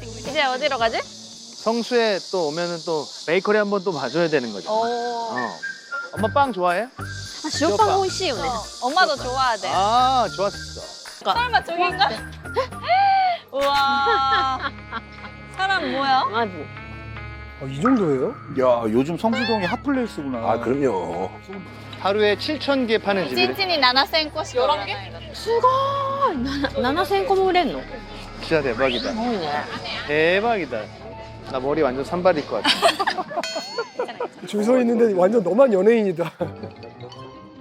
A: 이제 어디로 가지?
E: 성수에 또 오면은 또 베이커리 한번 또 봐줘야 되는 거죠. 엄마 빵 좋아해?
N: 시오빵 오이시요 네.
A: 엄마도 좋아하대.
E: 아 좋았어.
A: 설마 저긴가? 우와. 사람 뭐야?
D: 이 정도예요?
H: 야, 요즘 성수동이 핫플레이스구나.
C: 아, 그럼요.
E: 하루에 7,000개 파는 집이래.
A: 찐찐이 나나센 꼬시 11개?
N: すごい7000個も売れんの
E: 진짜 대박이다. 대박이다. 나 머리 완전 산발일 것 같아.
D: 줄 서 있는데 완전 너만 연예인이다.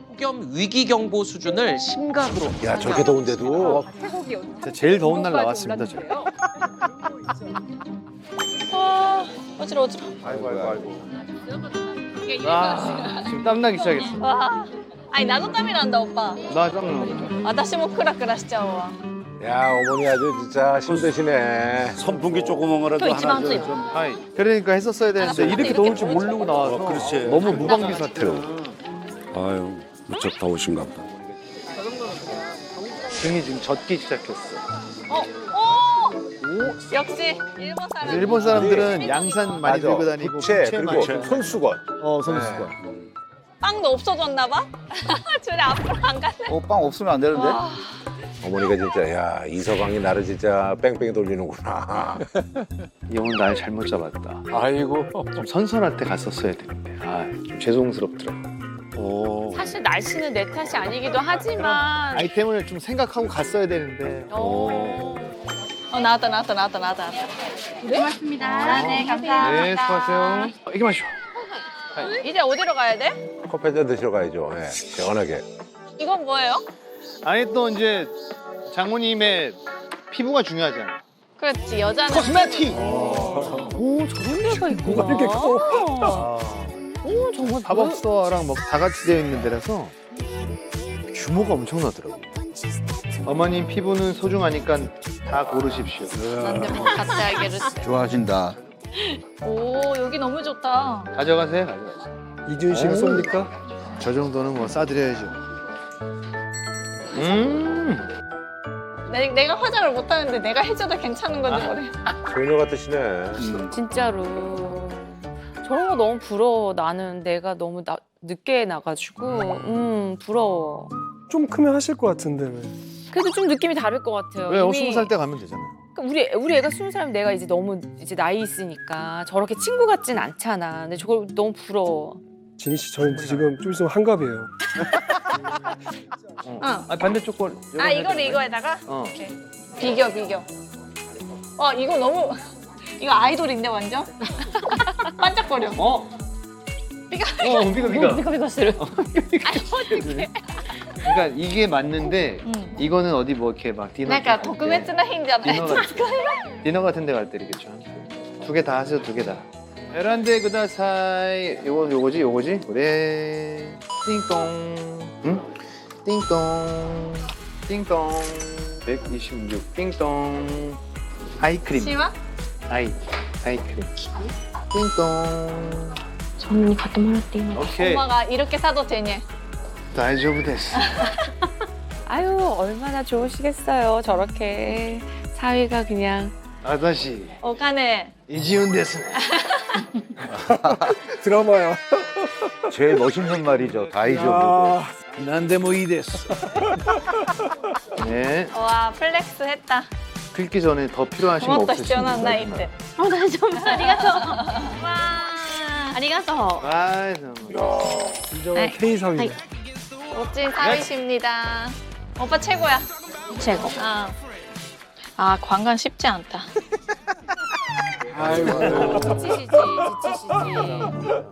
P: 폭염 위기 경보 수준을 심각으로.
C: 야, 저렇게 더운데도.
E: 진짜 제일 더운 날 나왔습니다, 저.
A: 와, 어지러워.
C: 아이고.
E: 아, 지금 땀나기 시작했어.
A: 와. 아니, 나도 땀이 난다, 오빠.
E: 나 땀나.
A: 私もクラクラしちゃうわ.
C: 야, 어머니 아주 진짜 힘드시네.
K: 선풍기 조그만 거라도
N: 또
K: 하나
N: 이치만
K: 좀.
E: 아이, 그러니까 했었어야 되는데 이렇게 더울 줄 모르고 나와서
K: 그렇지.
E: 너무 무방비 사태로.
K: 아유, 무척 더우신가 보다.
E: 등이 지금 젖기 시작했어.
A: 역시 일본 사람.
E: 일본 사람들은 양산 많이
C: 맞아.
E: 들고 다니고
C: 부채, 그리고
E: 많이
C: 손수건.
E: 손수건.
A: 빵도 없어졌나 봐? 줄에 앞으로 안 가네.
H: 빵 없으면 안 되는데?
A: 와.
C: 어머니가 진짜, 야, 이서방이 나를 진짜 뺑뺑이 돌리는구나.
E: 이 형은 날 잘못 잡았다.
H: 아이고.
E: 좀 선선할 때 갔었어야 되는데. 아, 좀 죄송스럽더라고. 오.
B: 사실 날씨는 내 탓이 아니기도 하지만.
E: 아이템을 좀 생각하고 갔어야 되는데.
A: 나왔다. 고맙습니다. 네, 감사합니다.
E: 네, 수고하세요. 이게 마시오.
A: 이제 어디로 가야 돼?
C: 커피 한잔 드시러 가야죠. 예, 시원하게.
A: 이건 뭐예요?
E: 아니 또 이제 장모님의 피부가 중요하잖아.
A: 그렇지, 여자는.
E: 코스메틱.
B: 오 저런 데가 있구나.
D: 뭐가 이렇게 커?
B: 오 정말
E: 팝업스토어랑 뭐 다 같이 되어 있는 데라서 규모가 엄청나더라고. 어머님 피부는 소중하니까 다 고르십시오.
A: 난데 뭐 같이 알기를.
H: 좋아하신다.
A: 오, 여기 너무 좋다.
E: 가져가세요, 가져가세요.
D: 이준 씨가 쏩니까?
E: 저 정도는 뭐 싸드려야죠.
A: 내가 화장을 못하는데 내가 해줘도 괜찮은 건지 모르겠어.
C: 소녀 같으시네.
B: 진짜로 저런 거 너무 부러워. 나는 내가 너무 늦게 나가지고 부러워.
D: 좀 크면 하실 것 같은데 왜?
B: 그래도 좀 느낌이 다를 것 같아요.
E: 왜?
B: 이미
E: 20살 때 가면 되잖아.
B: 우리 애가 20살이면 내가 이제 너무 이제 나이 있으니까 저렇게 친구 같진 않잖아. 근데 저걸 너무 부러워.
D: 진희 씨, 저는 지금 좀 있으면 한갑이에요.
E: 아, 반대쪽 걸.
A: 아, 이거를 이거에다가?
E: 어.
A: 오케이. 비교. 이거 너무. 이거 아이돌인데, 완전? 반짝거려.
E: 비가
B: 쓰る.
E: 그러니까 이게 맞는데 이거는 어디 뭐 이렇게 막 디너
A: なんか特別な日じゃないと使えない。
E: 디너 같은 데 갈 때 이렇게 두 개 다 하세요, 두 개 다. 베란데 그다사이 요거지? 그래. 띵동. 응? 띵동. 126 띵동. 아이크림.
A: 시와?
E: 아이크림. 띵동.
N: そんなに買ってもらっていいの
E: 오케이.
A: 엄마가 이렇게 사도 되니?
E: 大丈夫です.
B: 아유 얼마나 좋으시겠어요. 저렇게 사위가 그냥.
E: 아다시.
A: お金.
E: 이지훈です.
D: 드라마야.
H: 제일 멋있는 말이죠. 다이조부. 난데모 이데스.
E: 네.
A: 와, 플렉스 했다.
E: 긁기 전에 더 필요하신 거
A: もっと必要なんだいっ
E: 없으신가요?
A: て。
N: 大丈夫ありがとう
A: わ
N: ありがとう
E: 아,
D: 진정한 K 사위.
A: 멋진 사위십니다. 오빠 최고야.
N: 최고.
A: 아, 관광 쉽지 않다.
C: 아이고.
B: 지치시지.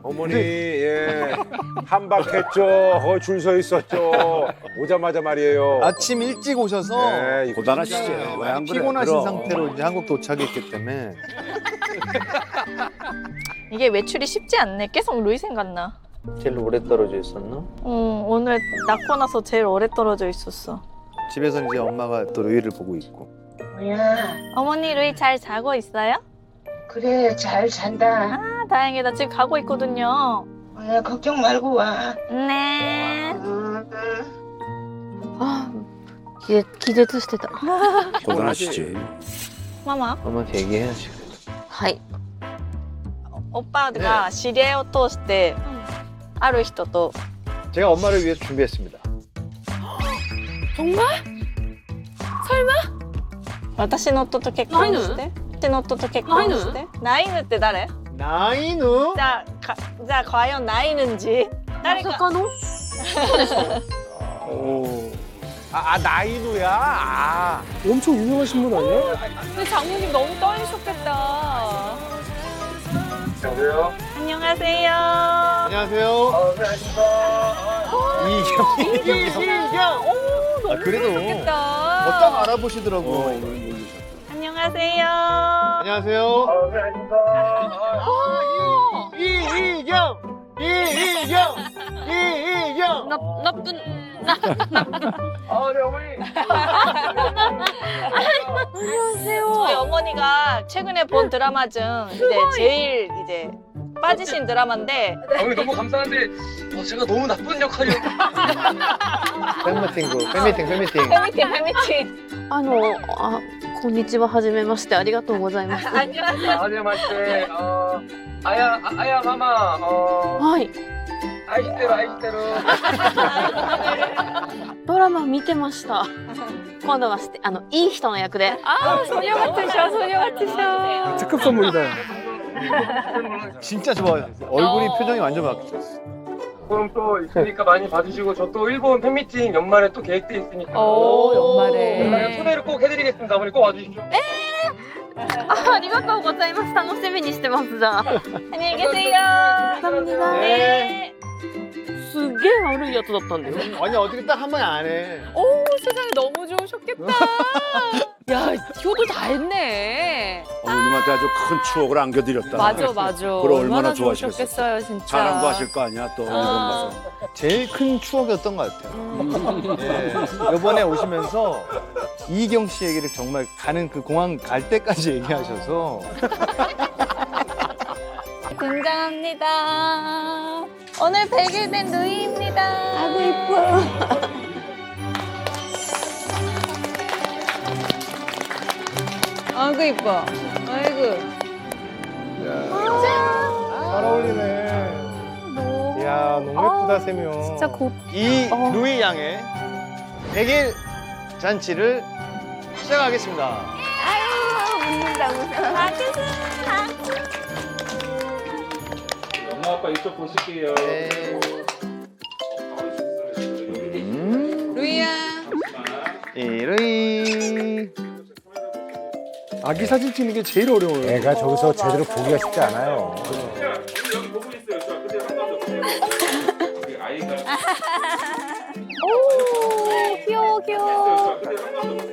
C: 어머니, 예. 한박했죠. 거기 줄 서 있었죠. 오자마자 말이에요.
E: 아침 일찍 오셔서
C: 네,
H: 고단하시죠. 왜 안 그래?
E: 피곤하신
H: 그럼.
E: 상태로 이제 한국 도착했기 때문에
A: 이게 외출이 쉽지 않네. 계속 루이 생각나.
E: 제일 오래 떨어져 있었나?
A: 오늘 낳고 나서 제일 오래 떨어져 있었어.
E: 집에서 이제 엄마가 또 루이를 보고 있고.
A: 어머니 루이 잘 자고 있어요?
Q: 그래, 잘 잔다.
A: 아, 다행이다. 지금 가고 있거든요.
Q: 걱정 말고 와.
A: 네.
N: 아, 기대도してた.
K: 고단하시지.
A: 마마.
E: 엄마한테 얘기해야지.
N: はい
A: 오빠가 지뢰を通してある人と
E: 제가 엄마를 위해서 준비했습니다.
B: 정말? 설마?
A: 私の夫と結婚して私の夫と結婚してナイヌって誰
E: 나이누?
A: 자 과연 나이는지
N: 마사카노?
C: 나이누야. 아.
D: 엄청 유명하신 분 아니야?
B: 근데 장모님 너무 떨리셨겠다.
L: 안녕하세요.
A: 안녕하세요.
E: 안녕하세요. 이경.
B: 너무
E: 그래도
B: 좋겠다.
E: 어쩜 알아보시더라고.
A: 안녕하세요.
E: 안녕하세요. 이경.
N: 나쁜
A: 안녕하세요. 저희 어머니가 최근에 본 드라마 중 이제 제일 이제 빠지신 드라마인데.
L: 어머니 너무 감사한데 제가 너무 나쁜 역할이요.
E: 팬미팅.
N: こんにちははじめましてありがとうございます
L: 안녕하세요. 아야 마마.
N: はい
L: 아이시테루.
N: ドラマ見てました今度はいい人の役で
B: 아, 소녀 같으셔, 소녀 같으셔.
D: 특급 선물이다.
E: 진짜 좋아요. 얼굴이 표정이 완전 바뀌었어.
L: 그럼 또 있으니까 많이 봐주시고 저 또 일본 팬미팅 연말에 또 계획돼 있으니까.
B: 연말에.
L: 초대를 꼭 해드리겠습니다. 어머니 꼭 와주십시오.
N: ありがとうございます楽しみにしてますじゃあ
A: 안녕히 계세요.
N: 감사합니다.
A: 네.
N: すっげえ悪いやつだったんだよ
E: 아니 어떻게 딱 한 번 안 해.
B: 오, 세상에 너무 좋으셨겠다. 야, 효도 다 했네.
K: 어머님한테 아주 큰 추억을 안겨드렸다.
B: 맞아.
K: 그걸 얼마나 좋아하시겠어요.
B: 좋으셨겠어요, 진짜.
K: 자랑도 하실 거 아니야 또 일본 가서.
E: 제일 큰 추억이었던 것 같아요. 예. 이번에 오시면서 이경 씨 얘기를 정말 가는 그 공항 갈 때까지 얘기하셔서
A: 등장합니다. 오늘 100일 된 누이입니다.
J: 아구 이뻐.
A: 아이고 이뻐. 아이고.
G: 잘 어울리네. 이야 너무 예쁘다 세 명.
B: 진짜
E: 이 루이 양의 100일 잔치를 시작하겠습니다.
L: 엄마 아빠 이쪽 보실게요.
B: 루이야.
E: 루이.
D: 아기 사진 찍는 게 제일 어려워요.
C: 애가 저기서 제대로 보기가 쉽지 않아요.
L: 여기 보고 있어요. 저 근데 한 번도 우리 아이가.
A: 오 귀여워 귀여워.
L: 근데 한 번도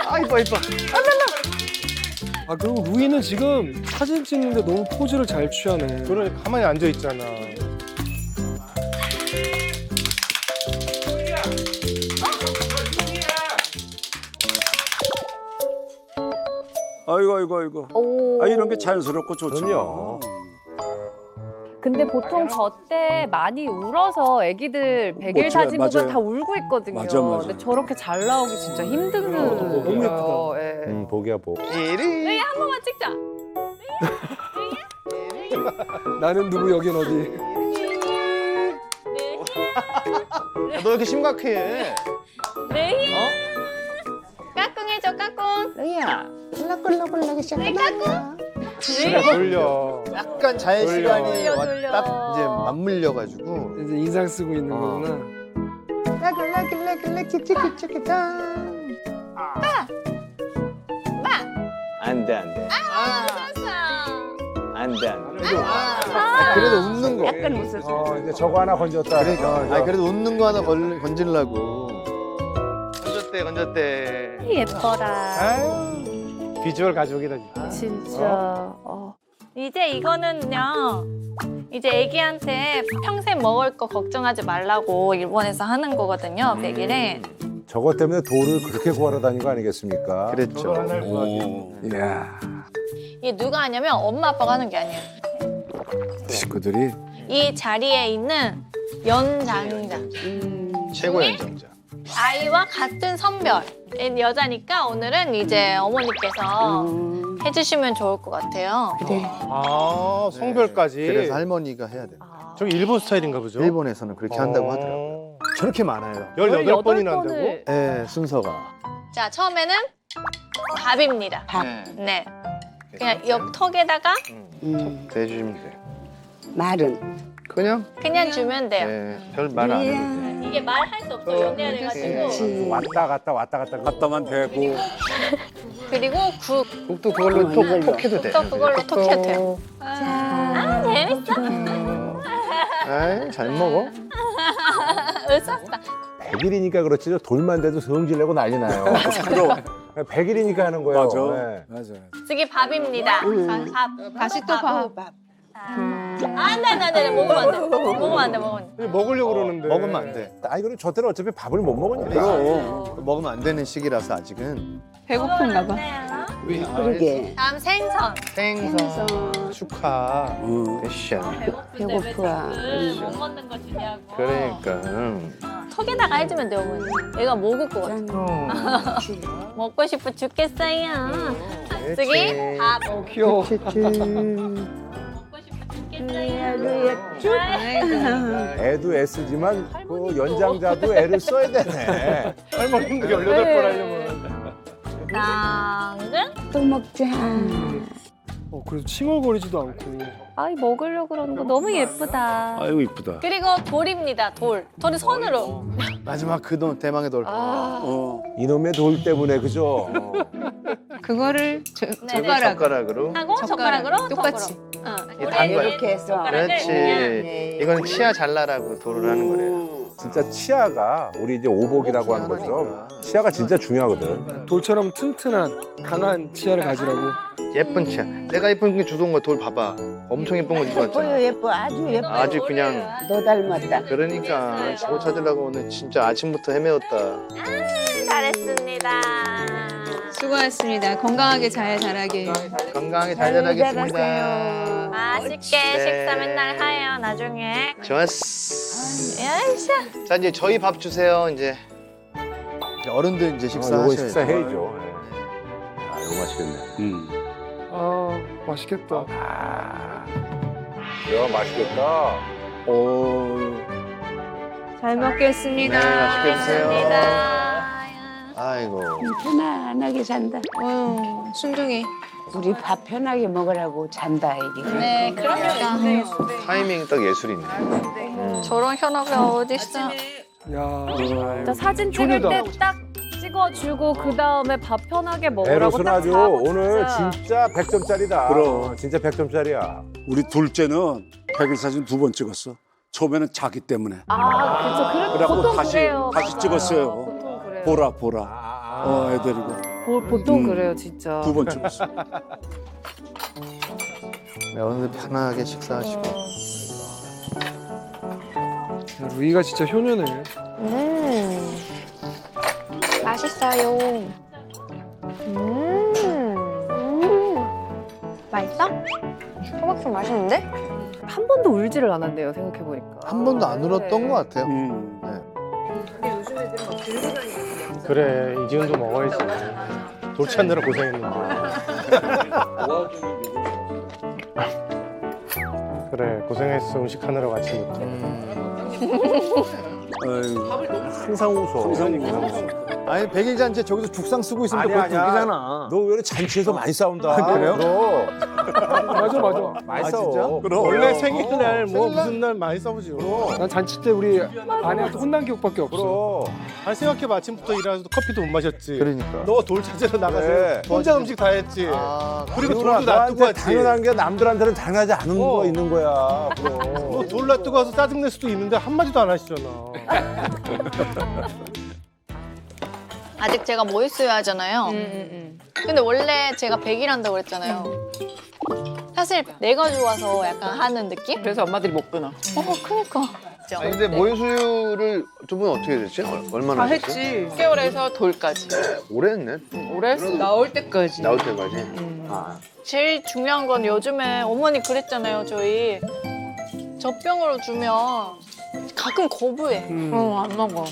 E: 아 이뻐.
D: 아 그리고 루이는 지금 사진 찍는데 너무 포즈를 잘 취하네.
G: 그러니까 가만히 앉아 있잖아.
K: 아이고. 아 이런 게 자연스럽고 좋죠.
R: 근데 보통 저 때 많이 울어서 애기들 100일 사진 보면 다 울고 있거든요.
K: 맞아.
R: 근데 저렇게 잘 나오기 진짜 힘든 거예요. 예.
C: 복이야 복.
A: 루이 한 번만 찍자.
D: 나는 누구 여긴 어디.
E: 너 왜 이렇게 심각해?
A: 네. 까꿍 해줘 까꿍.
J: 루이야. 꿀럭꿀럭꿀럭 시작하자.
G: 돌려.
E: 약간 자의 시간이
A: 돌려.
E: 딱 이제 맞물려가지고
D: 이제 인상 쓰고 있는 거구나.
E: 안돼.
A: 아,
E: 그래도 웃는 거.
A: 약간 웃음.
C: 이제 저거 하나 건졌다.
E: 그러니까. 그래도 웃는 거 하나 건질라고. 건졌대.
A: 예뻐라.
G: 비주얼 가족이다.
R: 진짜.
A: 이제 이거는요. 이제 애기한테 평생 먹을 거 걱정하지 말라고 일본에서 하는 거거든요. 100일에.
C: 저것 때문에 돌을 그렇게 구하러 다닌 거 아니겠습니까?
F: 그랬죠.
C: 이야.
A: 이게 누가 하냐면 엄마 아빠가 하는 게 아니에요.
H: 식구들이
A: 이 자리에 있는 연장자.
F: 최고 연장자.
A: 아이와 같은 성별의 여자니까 오늘은 이제 어머니께서 해주시면 좋을 것 같아요.
G: 아, 성별까지.
F: 그래서 할머니가 해야 돼.
G: 저기 일본 스타일인가 보죠?
F: 일본에서는 그렇게 한다고 하더라고요.
G: 저렇게 많아요. 18번이나 한다고?
F: 네, 순서가.
A: 자, 처음에는 밥입니다.
J: 밥.
A: 네. 그냥 옆 턱에다가
F: 대주시면 돼요.
J: 말은
F: 그냥
A: 주면 돼요.
F: 네, 별 말 안 해도 돼.
A: 이게 말할 수 없어. 연애가 돼가지고.
C: 왔다 갔다
K: 갔다만 대고.
A: 그리고 국.
F: 국도 그걸로 톡 해도 돼.
A: 또 그걸로 톡 해도 돼요. 아, 재밌어.
F: 아이, 잘 먹어.
A: 웃었다.
C: 100일이니까 그렇지 돌만 돼도 성질 내고 난리 나요. 100일이니까 하는 거예요.
K: 맞아.
C: 네.
H: 맞아.
A: 次 밥입니다. 밥.
I: 다시 또 밥.
A: 안 돼. 먹으면 안 돼. 먹으면 안 돼.
G: 먹으려고 그러는데.
F: 먹으면 안 돼.
C: 아, 이거는 저 때는 어차피 밥을 못 먹으니까.
F: 그럼 먹으면 안 되는 시기라서 아직은.
I: 배고픈가 봐.
J: 그러게.
A: 다음 생선.
F: 생선. 축하. 패션.
J: 배고프다.
A: 못 먹는 거 주냐고.
F: 그러니까.
A: 턱에다가 해주면 돼요, 어머니. 얘가 먹을 것 같아. 먹고 싶어 죽겠어요.次 밥.
G: 귀여워.
C: 애도 애쓰지만 그 연장자도 애를 써야 되네.
G: 할머니도 18번 하려면.
A: 당근.
J: 또 먹자.
D: 그래도 칭얼거리지도 않고.
R: 아이 먹으려고 그러는 거 너무 예쁘다.
K: 아유 이쁘다.
A: 그리고 돌입니다. 돌은 손으로.
F: 마지막 그 돈 대망의 돌.
C: 이놈의 돌 때문에 그죠?
I: 그거를
A: 네,
F: 젓가락으로.
A: 하고 젓가락으로
I: 똑같이.
F: 이게 단 거야.
J: 이렇게 해서.
F: 그렇지. 이건 치아 잘라라고 돌을 하는 거래요.
C: 진짜 치아가 우리 이제 오복이라고 하는 것처럼 치아가 진짜 중요하거든.
D: 돌처럼 튼튼한 강한 치아를 가지라고.
F: 예쁜 치아. 내가 예쁜 게 주던 거 돌 봐봐. 엄청 예쁜 거 주고 왔잖아.
J: 예뻐. 아주 예뻐.
F: 아주 그냥.
J: 너 닮았다.
F: 그러니까 저거 찾으려고 오늘 진짜 아침부터 헤매었다.
A: 잘했습니다.
I: 수고하셨습니다. 건강하게 잘 자라게.
F: 건강하게 잘 자라겠습니다.
A: 맛있게 식사 맨날 해요. 나중에.
F: 좋았어.
A: 열샤.
F: 자 이제 저희 밥 주세요. 이제 어른들 이제
C: 요거
F: 식사하셔야죠.
C: 식사해야죠. 아, 이거 맛있겠네.
D: 아, 맛있겠다.
C: 야, 맛있겠다.
I: 잘 먹겠습니다.
F: 네, 맛있게 드세요.
A: 감사합니다.
F: 아이고.
J: 편안하게 잔다.
I: 순둥이.
J: 우리 밥 편하게 먹으라고 잔다 애기가.
A: 네, 그럼요.
F: 타이밍 딱 예술이네.
A: 저런 현아가 어딨어?
D: 야.
R: 진짜 사진 찍을 때 딱 찍어주고 그 다음에 밥 편하게 먹으라고
C: 에로스는
R: 딱
C: 아주
R: 사고
C: 오늘
R: 진짜.
C: 진짜 100점짜리다.
K: 그럼.
C: 진짜 100점짜리야.
K: 우리 둘째는 100일 사진 2번 찍었어. 처음에는 자기 때문에.
R: 아, 그렇죠.
K: 그래갖고
R: 보통
K: 다시
R: 그래요.
K: 다시
R: 맞아요.
K: 찍었어요.
R: 보통 그래요.
K: 보라. 애들이고.
R: 보통 그래요, 진짜.
K: 2번 찍었어.
F: 네, 어른들 편하게 식사하시고.
D: 야, 루이가 진짜 효녀네.
A: 맛있어요. 맛있어? 호박죽 맛있는데?
R: 한 번도 울지를 않았네요, 생각해보니까.
F: 한 번도 안 울었던 것 같아요.
G: 그래, 이지은도 먹어야지. 돌 찾느라 고생했는데. 그래, 고생했어. 음식 하느라고 아침부터.
C: 항상 웃어.
F: 아니 100일 잔치에 저기서 죽상 쓰고 있으면
C: 아니야,
F: 그것도
C: 아니야.
F: 웃기잖아.
C: 너 왜 잔치에서 많이 싸운다.
F: 아, 그래요?
C: 그럼.
D: 맞아.
C: 많이
F: 아,
C: 싸워.
F: 진짜?
C: 그럼.
G: 원래 생일날 뭐 무슨 날 많이 싸우지.
D: 난 잔치 때 우리 아내한테 혼난 기억밖에 없어.
C: 그럼.
G: 아니 생각해봐. 아침부터 일어나서 커피도 못 마셨지.
F: 그러니까.
G: 너 돌 찾으러 나가서
C: 그래.
G: 혼자 음식 다 했지. 그리고
C: 지훈아,
G: 돌도 놔두고
C: 너한테
G: 왔지.
C: 당연한 게 남들한테는 당연하지 않은 거 있는 거야. 그럼.
G: 너 돌 놔두고 와서 짜증낼 수도 있는데 한마디도 안 하시잖아.
A: 아직 제가 뭐 있어야 하잖아요. 근데 원래 제가 100일 한다고 그랬잖아요. 사실 내가 좋아서 약간 하는 느낌?
I: 그래서 엄마들이 못 끊어.
A: 그니까.
F: 아니, 근데 모유수유를 두 분 어떻게 됐지? 얼마나
I: 다
F: 됐어요?
I: 했지. 6개월에서 돌까지.
F: 오래 했네.
I: 오래 했어. 나올 때까지.
F: 나올 때까지.
A: 제일 중요한 건 요즘에 어머니 그랬잖아요. 저희 젖병으로 주면 가끔 거부해.
I: 안 먹어.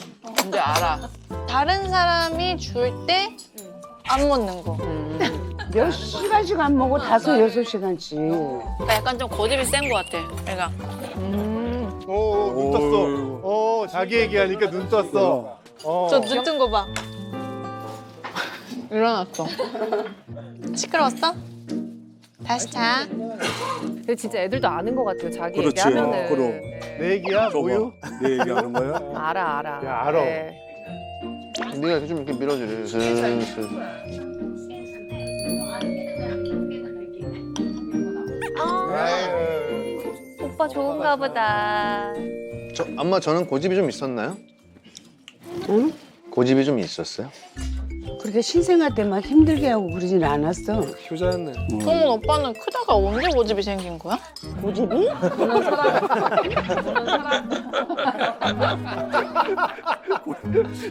I: 근데 알아.
A: 다른 사람이 줄 때 안 먹는 거.
J: 몇 시간씩 안 먹어? 5, 6시간씩.
A: 그러니까 약간 좀 고집이 센 것 같아. 내가.
S: 눈 떴어. 자기 얘기하니까 눈 떴어.
A: 저 눈 뜬 거 봐.
I: 일어났어.
A: 시끄러웠어? 다시 자.
R: 근데 진짜 애들도 아는 것 같아요. 자기
K: 그렇지.
R: 얘기하면은.
K: 그럼.
S: 내 얘기야, 모유?
K: 내 얘기하는 거야?
R: 알아.
S: 야, 알아.
R: 네.
F: 네가 이렇게 좀 이렇게 밀어주래. 슬슬.
R: 오빠 좋은가 보다.
F: 엄마 저는 고집이 좀 있었나요?
J: 응?
F: 고집이 좀 있었어요?
J: 그렇게 신생아 때 막 힘들게 하고 그러진 않았어.
D: 효자였네.
A: 그러면 오빠는 크다가 언제 고집이 생긴 거야?
J: 고집이?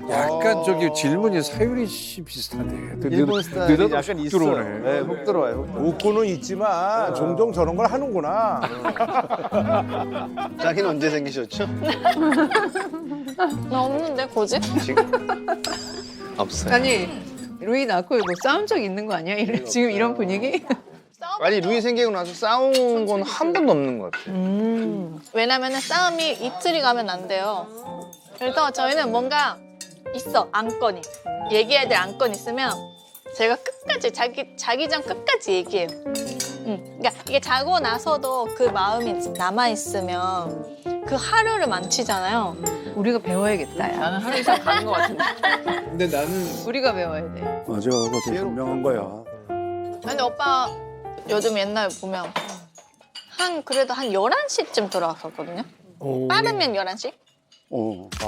H: 약간 저기 질문이 사유리 씨 비슷하네.
S: 일본 스타일이 약간 있어요.
H: 들어오네.
S: 네, 훅 들어와요. 훅 들어와요.
C: 웃고는 있지만 종종 저런 걸 하는구나.
F: 자기는 언제 생기셨죠?
A: 나 없는데 고집?
F: 없어요.
I: 아니 루이 낳고 뭐 싸운 적 있는 거 아니야? 지금 이런 분위기?
F: 아니 루이 생기고 나서 싸운 건 한 번도 없는 것 같아요.
A: 왜냐면은 싸움이 이틀이 가면 안 돼요. 그래서 저희는 뭔가 있어 안건이 얘기해야 될 안건 있으면 제가 끝까지 자기 전 끝까지 얘기해요. 그러니까 이게 자고 나서도 그 마음이 남아 있으면 그 하루를 망치잖아요.
I: 우리가 배워야겠다. 야. 나는 하루 이상 가는 것 같은데.
S: 근데 나는
I: 우리가 배워야 돼.
K: 맞아, 그거 되게 분명한 거야.
A: 근데 오빠 요즘 옛날 보면 그래도 한 11시쯤 들어왔었거든요. 빠르면 11시?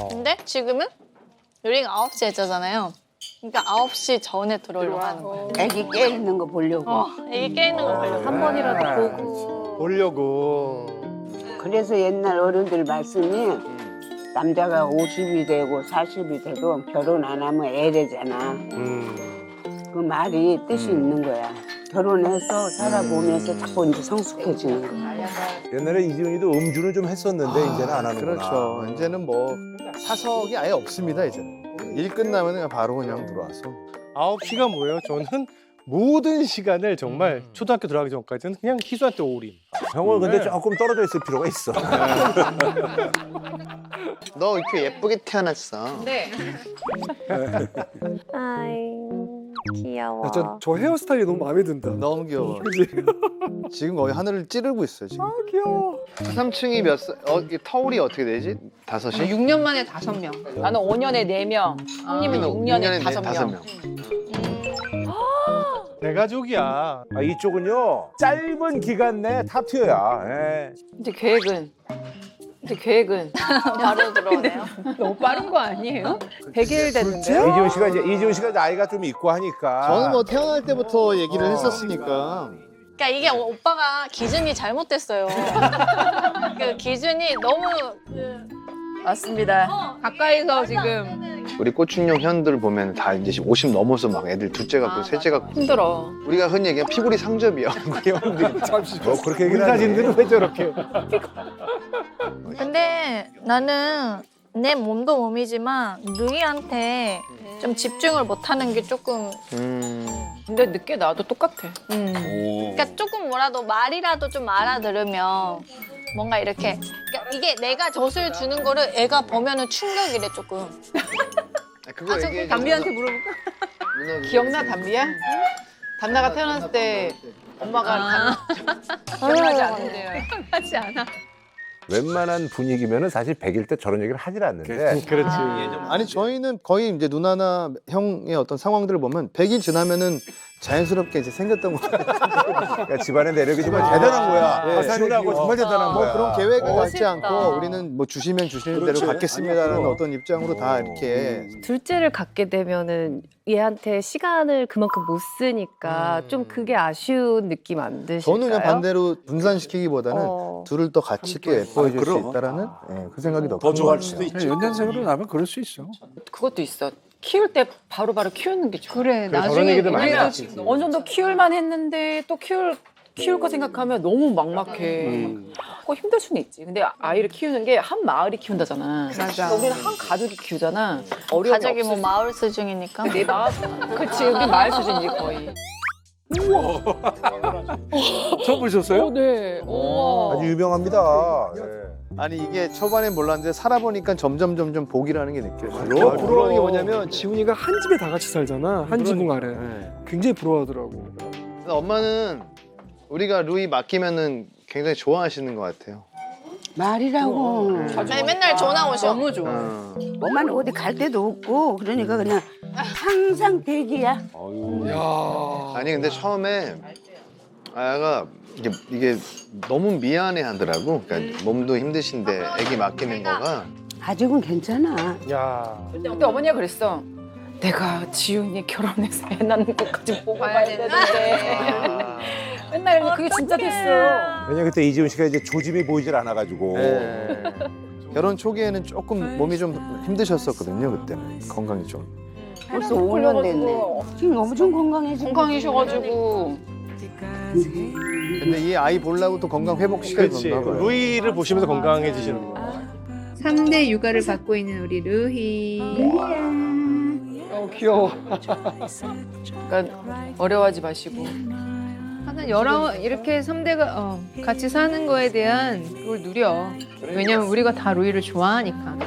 A: 근데 지금은 우리가 9시에 자잖아요. 그러니까 9시 전에 들어오려고 하는 거예요.
J: 애기 깨 있는 거 보려고.
A: 애기 깨 있는 거 보려고.
R: 한 번이라도 보고.
S: 보려고.
J: 그래서 옛날 어른들 말씀이 남자가 50이 되고 40이 돼도 결혼 안 하면 애래잖아. 그 말이 뜻이 있는 거야. 결혼해서 살아보면서 자꾸 이제 성숙해지는 거야.
C: 옛날에 이지훈이도 음주는 좀 했었는데 이제는 안 하는구나.
S: 그렇죠. 이제는 뭐 사석이 아예 없습니다, 이제는. 일 끝나면 그냥 바로 그냥 들어와서.
G: 9시가 뭐예요? 저는 모든 시간을 정말 초등학교 들어가기 전까지는 그냥 희수한테 올인.
C: 형은 근데
G: 네.
C: 조금 떨어져 있을 필요가 있어.
F: 너 이렇게 예쁘게 태어났어.
I: 네.
R: 아이 귀여워.
D: 야, 저 헤어스타일이 너무 마음에 든다.
S: 너무 귀여워.
D: 그지?
S: 지금 거의 하늘을 찌르고 있어요, 지금.
D: 귀여워.
F: 3층이 몇 살? 이게 터울이 어떻게 되지? 5시?
I: 6년 만에 5명. 나는 5년에 4명. 형님은 6년에 5명.
G: 대가족이야.
C: 이쪽은요 짧은 기간 내 탑티어야. 예.
I: 근데 계획은?
A: 바로 들어오네요.
I: 너무 빠른 거 아니에요?
R: 100일 됐는데요?
C: 이지훈 씨가 나이가 좀 있고 하니까.
S: 저는 뭐 태어날 때부터 얘기를 했었으니까.
A: 그러니까 이게 오빠가 기준이 잘못됐어요. 그 기준이 너무
I: 맞습니다. 가까이서 지금
F: 우리 꽃중년 현들 보면 다 이제 50 넘어서 막 애들 둘째 갖고 셋째 갖고
I: 힘들어.
F: 우리가 흔히 얘기하는 피골이 상접이야. 우리 형들이.
C: 그렇게 얘기를
G: 사진들은 왜 저렇게?
A: 근데 나는 내 몸도 몸이지만 루이한테 좀 집중을 못하는 게 조금
I: 근데 늦게 나와도 똑같아.
A: 그러니까 조금 뭐라도 말이라도 좀 알아들으면 뭔가 이렇게 그러니까 이게 내가 젖을 주는 거를 애가 보면은 충격이래 조금.
F: 그거 얘기해.
I: 담비한테 물어볼까? 기억나 담비야? 담나가 태어났을 때 엄마가 기억나지 않는데요. 기억나지 않아.
C: 웬만한 분위기면은 사실 100일 때 저런 얘기를 하질 않는데.
S: 그렇지. 아니 저희는 거의 이제 누나나 형의 어떤 상황들을 보면 100일 지나면은 자연스럽게 이제 생겼던 거 같아요.
C: 그러니까 집안의 내력이 정말 대단한 거야. 지훈하고 정말 대단한
S: 뭐
C: 거야.
S: 그런 계획을 갖지
R: 멋있다.
S: 않고 우리는 뭐 주시면 주시는 대로 갖겠습니다라는 어떤 입장으로 다 이렇게
R: 둘째를 갖게 되면은 얘한테 시간을 그만큼 못 쓰니까 좀 그게 아쉬운 느낌 안 드실까요?
S: 저는 그냥 반대로 분산시키기보다는 둘을 더 같이 또 예뻐해 줄 수
K: 그럼.
S: 있다라는 그 생각이 더
K: 더
S: 큰
K: 좋아할
S: 것
K: 수도
S: 같아요.
K: 있지. 연년생으로 나면 그럴 수 있어.
I: 그것도 있어. 키울 때 바로바로 키우는 게 좋아.
B: 그래,
G: 그런
B: 나중에
G: 얘기들 많이
B: 우리도
G: 하지.
I: 어느 정도 키울만 했는데 또 키울 거 생각하면 너무 막막해. 꼭 힘들 수는 있지. 근데 아이를 키우는 게 한 마을이 키운다잖아.
B: 맞아.
I: 우리는 한 가족이 키우잖아. 어려움이
A: 가족이 뭐
I: 없을
A: 마을 수준이니까.
I: 내 마음. 그치, 우리 마을 수준이지 거의.
G: 처음 보셨어요?
I: 네.
C: 아주 유명합니다. 예.
S: 아니 이게 초반엔 몰랐는데 살아보니까 점점 보기라는 게 느껴져요.
D: 부러워하는 게 뭐냐면 지훈이가 한 집에 다 같이 살잖아. 한 지붕 아래. 굉장히 부러워하더라고.
S: 그래서 엄마는 우리가 루이 맡기면은 굉장히 좋아하시는 것 같아요.
J: 말이라고.
A: 아니 맨날 전화 오셔.
I: 너무 좋아.
J: 엄마는 어디 갈 데도 없고 그러니까 그냥 항상 대기야.
S: 아니 근데 처음에 아야가 이게 너무 미안해 하더라고. 그러니까 몸도 힘드신데 아기 맡기는 거가.
J: 아직은 괜찮아.
G: 야.
I: 근데 어머니가 그랬어. 내가 지훈이 결혼해서 애 낳는 것까지 보고 봐야 되는데. 맨날 그게 진짜 됐어요.
C: 왜냐 그때 이지훈 씨가 이제 조짐이 보이질 않아가지고.
S: 결혼 초기에는 조금 몸이 좀 힘드셨었거든요. 그때는 건강이 좀.
J: 벌써 5년 됐네. 지금 엄청 건강해지고.
I: 건강해셔가지고.
S: 근데 이 아이 보려고 또 건강 회복시켜야
G: 그렇지.
S: 된다 봐요.
G: 루이를 보시면서 건강해지시는 거야.
T: 3대 육아를 받고 있는 우리 루희.
G: 귀여워.
I: 그러니까 어려워하지 마시고.
T: 항상 이렇게 3대가 같이 사는 거에 대한 그걸 누려. 왜냐면 우리가 다 루이를 좋아하니까.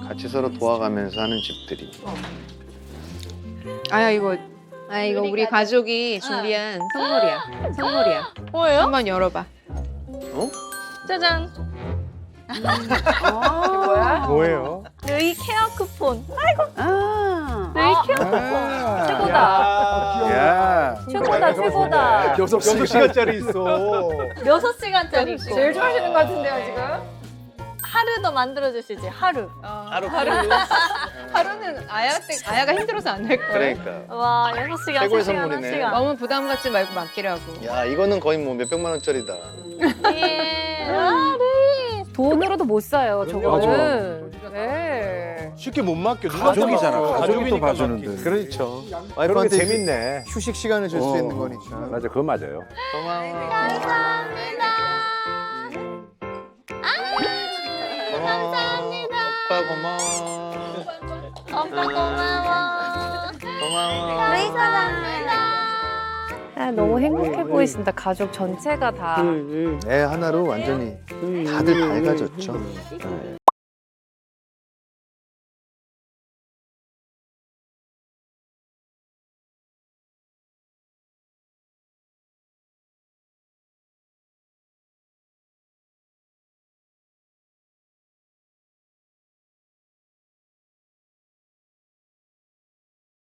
S: 같이 서로 도와가면서 하는 집들이.
T: 이거 우리 가족이 준비한 선물이야.
A: 뭐예요?
T: 한번 열어봐.
A: 짜잔.
G: 뭐예요?
A: 루이 케어 쿠폰. 아이고.
J: 아.
A: 루이 케어 쿠폰. 최고다.
C: 야.
A: 최고다.
G: 6시간짜리 있어.
A: 6시간짜리.
I: 제일 좋아하시는 것 같은데요, 지금?
A: 하루도 만들어 주시지. 하루.
T: 하루는 아야가 힘들어서 안 될 거야.
S: 그러니까.
A: 와, 6시간,
S: 최고의
A: 3시간,
S: 선물이네.
A: 1시간.
T: 너무 부담 갖지 말고 맡기라고.
S: 야 이거는 거의 뭐 몇백만 원짜리다.
A: 예. 아, 루이.
R: 돈으로도 못 사요, 저거는. 네.
G: 쉽게 못 맡겨. 누가
H: 가족이잖아.
G: 맡겨.
H: 가족이 또
G: 가족이니까
H: 봐주는데.
G: 맡기지.
C: 그렇죠. 그런 게
S: 와이프한테
C: 재밌네.
S: 휴식 시간을 줄 수 있는 거니까.
C: 맞아, 그건 맞아요.
S: 고마워.
A: 감사합니다.
S: 감사합니다. 오빠 고마워.
A: 오빠 고마워.
S: 고마워.
A: 루이 사랑합니다.
R: 너무 행복해 보이신다. 가족 전체가 다.
S: 애 하나로 완전히 다들 밝아졌죠. 네.